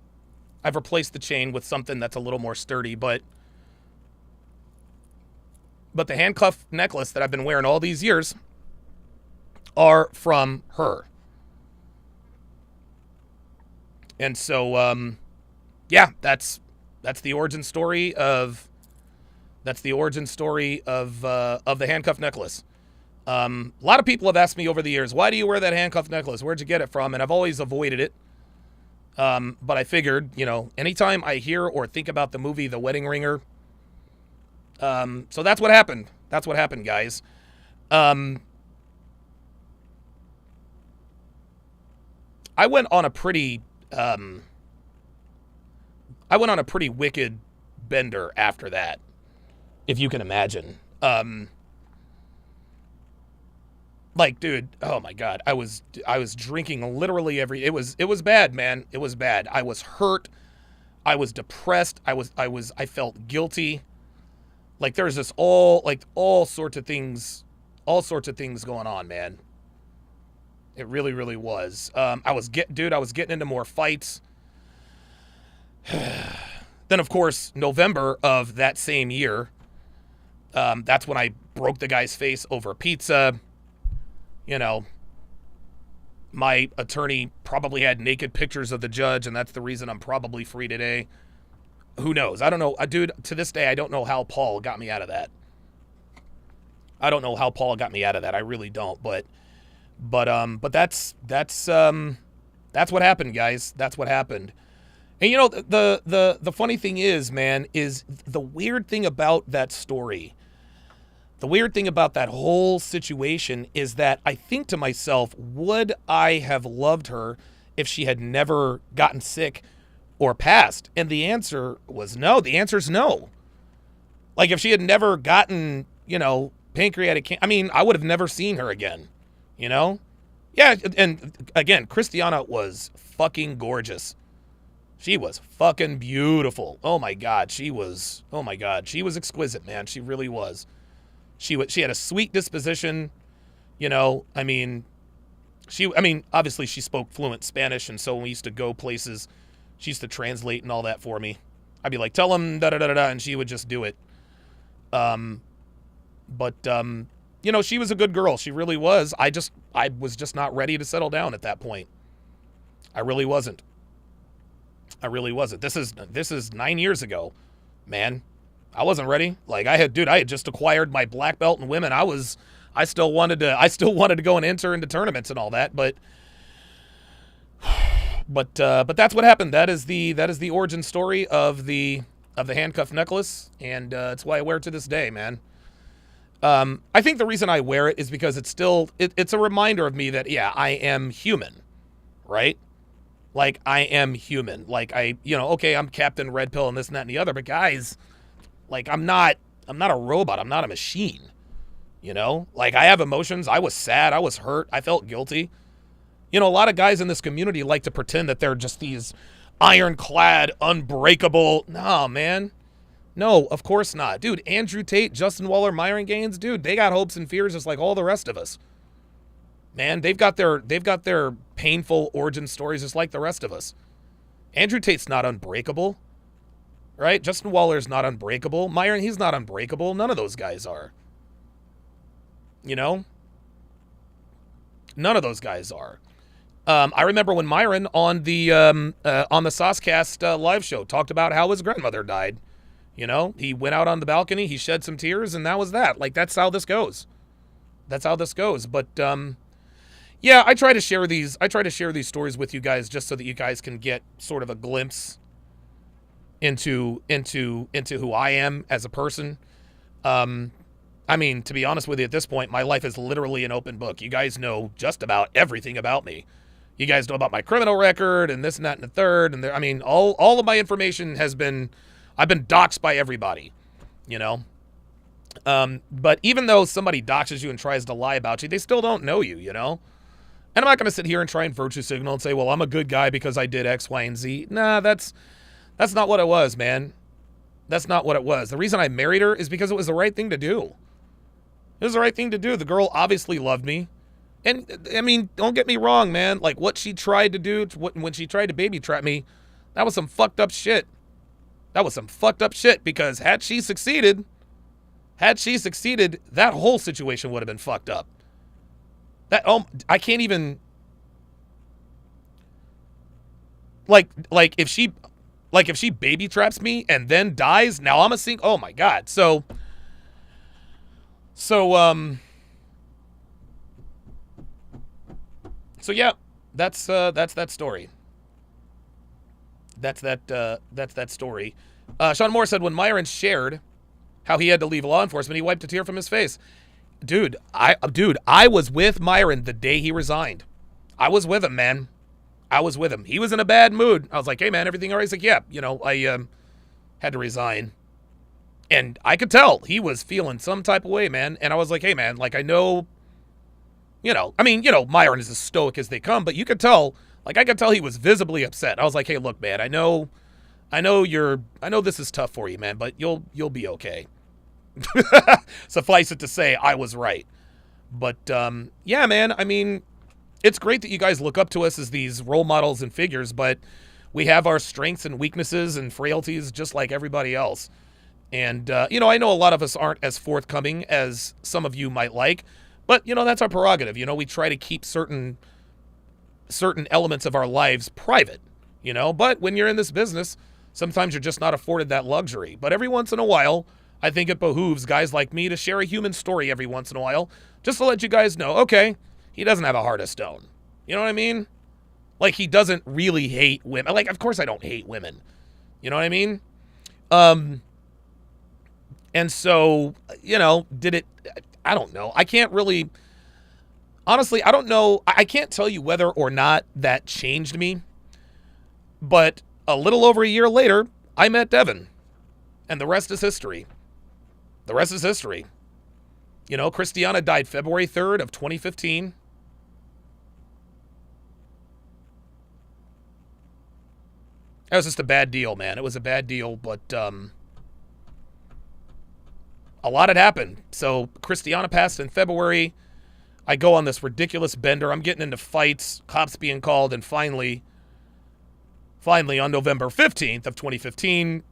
I've replaced the chain with something that's a little more sturdy, but the handcuff necklace that I've been wearing all these years are from her. And so, yeah, that's the origin story of the handcuff necklace. A lot of people have asked me over the years, why do you wear that handcuff necklace? Where'd you get it from? And I've always avoided it. But I figured, anytime I hear or think about the movie The Wedding Ringer, so that's what happened. That's what happened, guys. I went on a pretty wicked bender after that, if you can imagine. Like, dude, oh my God, I was drinking literally it was bad, man. It was bad. I was hurt. I was depressed. I felt guilty. Like, there's this all sorts of things going on, man. It really, really was. I was getting into more fights. Then, of course, November of that same year, that's when I broke the guy's face over pizza. My attorney probably had naked pictures of the judge, and that's the reason I'm probably free today. Who knows? I don't know. Dude, to this day, I don't know how Paul got me out of that. I really don't. But that's what happened, guys. That's what happened. And the funny thing is, man, is the weird thing about that story. The weird thing about that whole situation is that I think to myself, would I have loved her if she had never gotten sick or passed? And the answer was no. The answer is no. Like, if she had never gotten, pancreatic cancer, I would have never seen her again, Yeah, and again, Christiana was fucking gorgeous. She was fucking beautiful. Oh my God, she was exquisite, man. She really was. She had a sweet disposition, obviously she spoke fluent Spanish, and so when we used to go places, she used to translate and all that for me. I'd be like, tell them da-da-da-da-da, and she would just do it. She was a good girl. She really was. I was just not ready to settle down at that point. I really wasn't. This is 9 years ago, man. I wasn't ready. Like, I had just acquired my black belt in women. I still wanted to go and enter into tournaments and all that, but that's what happened. That is the origin story of the handcuff necklace, and it's why I wear it to this day, man. I think the reason I wear it is because it's a reminder of me that, yeah, I am human, right? Like, I am human. Like, okay, I'm Captain Red Pill and this and that and the other, but guys, like, I'm not a robot. I'm not a machine. Like, I have emotions. I was sad. I was hurt. I felt guilty. A lot of guys in this community like to pretend that they're just these ironclad, unbreakable. No, man. No, of course not. Dude, Andrew Tate, Justin Waller, Myron Gaines, dude, they got hopes and fears just like all the rest of us. Man, they've got their painful origin stories just like the rest of us. Andrew Tate's not unbreakable. Right? Justin Waller's not unbreakable. Myron, he's not unbreakable. None of those guys are. None of those guys are. I remember when Myron on the Saucecast live show talked about how his grandmother died. He went out on the balcony, he shed some tears, and that was that. Like, that's how this goes. But yeah, I try to share these stories with you guys just so that you guys can get sort of a glimpse into who I am as a person. To be honest with you, at this point, my life is literally an open book. You guys know just about everything about me. You guys know about my criminal record and this and that and the third. And all of my information I've been doxxed by everybody, But even though somebody doxes you and tries to lie about you, they still don't know you, And I'm not going to sit here and try and virtue signal and say, well, I'm a good guy because I did X, Y, and Z. Nah, that's not what it was, man. That's not what it was. The reason I married her is because it was the right thing to do. It was the right thing to do. The girl obviously loved me. And I mean, don't get me wrong, man. Like what she tried to do when she tried to baby trap me, that was some fucked up shit. That was some fucked up shit because had she succeeded, that whole situation would have been fucked up. I can't even like if she baby traps me and then dies, now I'm a single. Oh my God. So yeah, that's that story. That's that story. Sean Moore said when Myron shared how he had to leave law enforcement, he wiped a tear from his face. Dude, I was with Myron the day he resigned. I was with him, man. I was with him. He was in a bad mood. I was like, hey, man, everything all right? He's like, yeah, I had to resign. And I could tell he was feeling some type of way, man. And I was like, hey, man, like I know, Myron is as stoic as they come, but you could tell, like I could tell he was visibly upset. I was like, hey, look, man, I know this is tough for you, man, but you'll be okay. Suffice it to say, I was right. But yeah, man, I mean, it's great that you guys look up to us as these role models and figures, but we have our strengths and weaknesses and frailties just like everybody else. And, I know a lot of us aren't as forthcoming as some of you might like, but, that's our prerogative. We try to keep certain elements of our lives private, but when you're in this business, sometimes you're just not afforded that luxury. But every once in a while, I think it behooves guys like me to share a human story every once in a while, just to let you guys know, okay, he doesn't have a heart of stone. You know what I mean? Like, he doesn't really hate women. Like, of course I don't hate women. You know what I mean? And so, did it, I don't know. I can't really, honestly, I don't know. I can't tell you whether or not that changed me. But a little over a year later, I met Devin. And the rest is history. The rest is history. Christiana died February 3rd of 2015. That was just a bad deal, man. It was a bad deal, but a lot had happened. So Christiana passed in February. I go on this ridiculous bender. I'm getting into fights, cops being called, and finally on November 15th of 2015,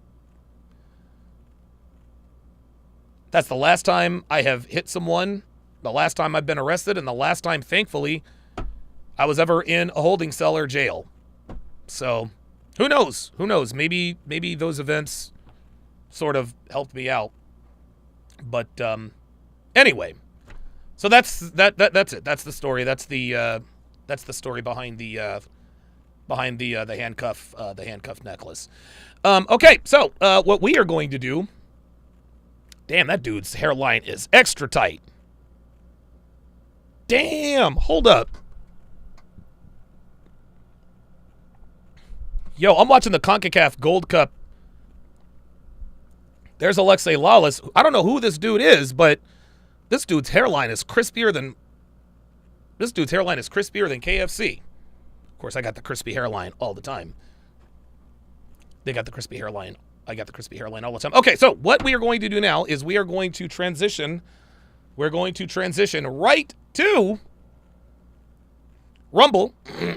that's the last time I have hit someone, the last time I've been arrested, and the last time, thankfully, I was ever in a holding cell or jail. So, who knows? Who knows? Maybe those events sort of helped me out. But anyway, so that's it. That's the story. That's the story behind the handcuff necklace. Okay, so what we are going to do. Damn, that dude's hairline is extra tight. Damn, hold up. Yo, I'm watching the CONCACAF Gold Cup. There's Alexei Lawless. I don't know who this dude is, but this dude's hairline is crispier than KFC. Of course, I got the crispy hairline all the time. They got the crispy hairline. I got the crispy hairline all the time. Okay, so what we are going to do now is we are going to transition. We're going to transition right to Rumble,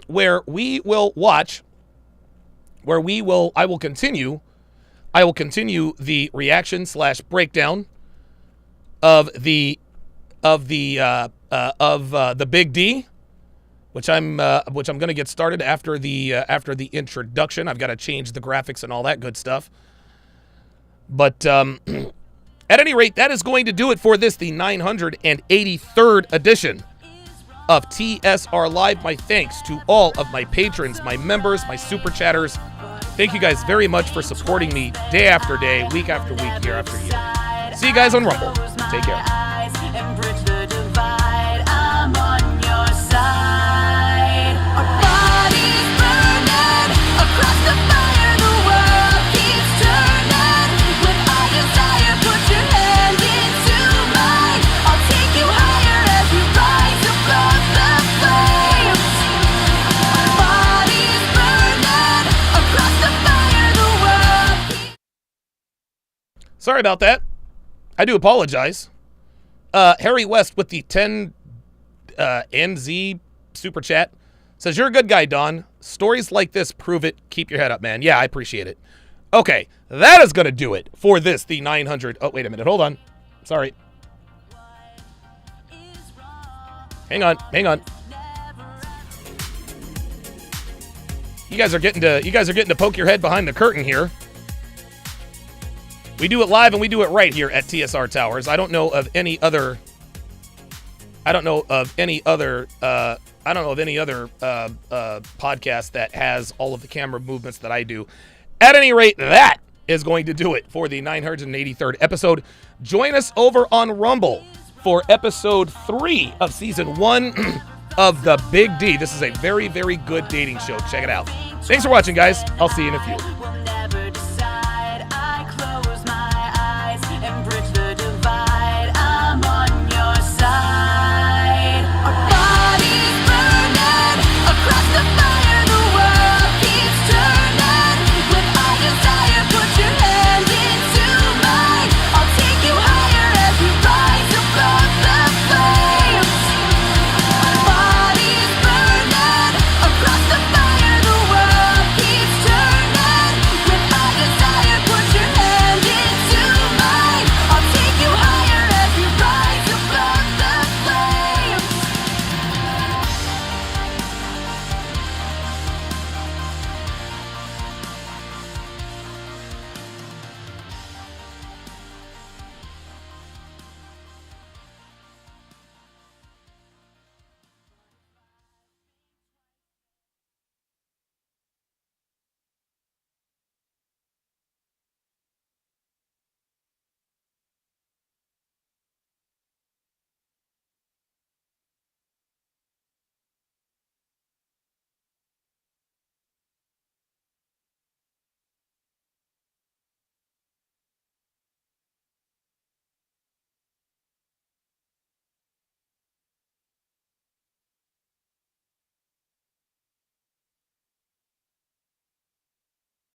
where we will watch. I will continue the reaction / breakdown of the Big D, which I'm going to get started after the introduction. I've got to change the graphics and all that good stuff. But at any rate, that is going to do it for this, the 983rd edition of TSR Live. My thanks to all of my patrons, my members, my super chatters. Thank you guys very much for supporting me day after day, week after week, year after year. See you guys on Rumble. Take care. Sorry about that. I do apologize. Harry West with the 10 NZ super chat says, you're a good guy, Don. Stories like this prove it. Keep your head up, man. Yeah, I appreciate it. Okay, that is going to do it for this, the 900. Oh, wait a minute. Hold on. Sorry. Hang on. You guys are getting to poke your head behind the curtain here. We do it live and we do it right here at TSR Towers. I don't know of any other podcast that has all of the camera movements that I do. At any rate, that is going to do it for the 983rd episode. Join us over on Rumble for episode 3 of season 1 of The Big D. This is a very, very good dating show. Check it out. Thanks for watching, guys. I'll see you in a few.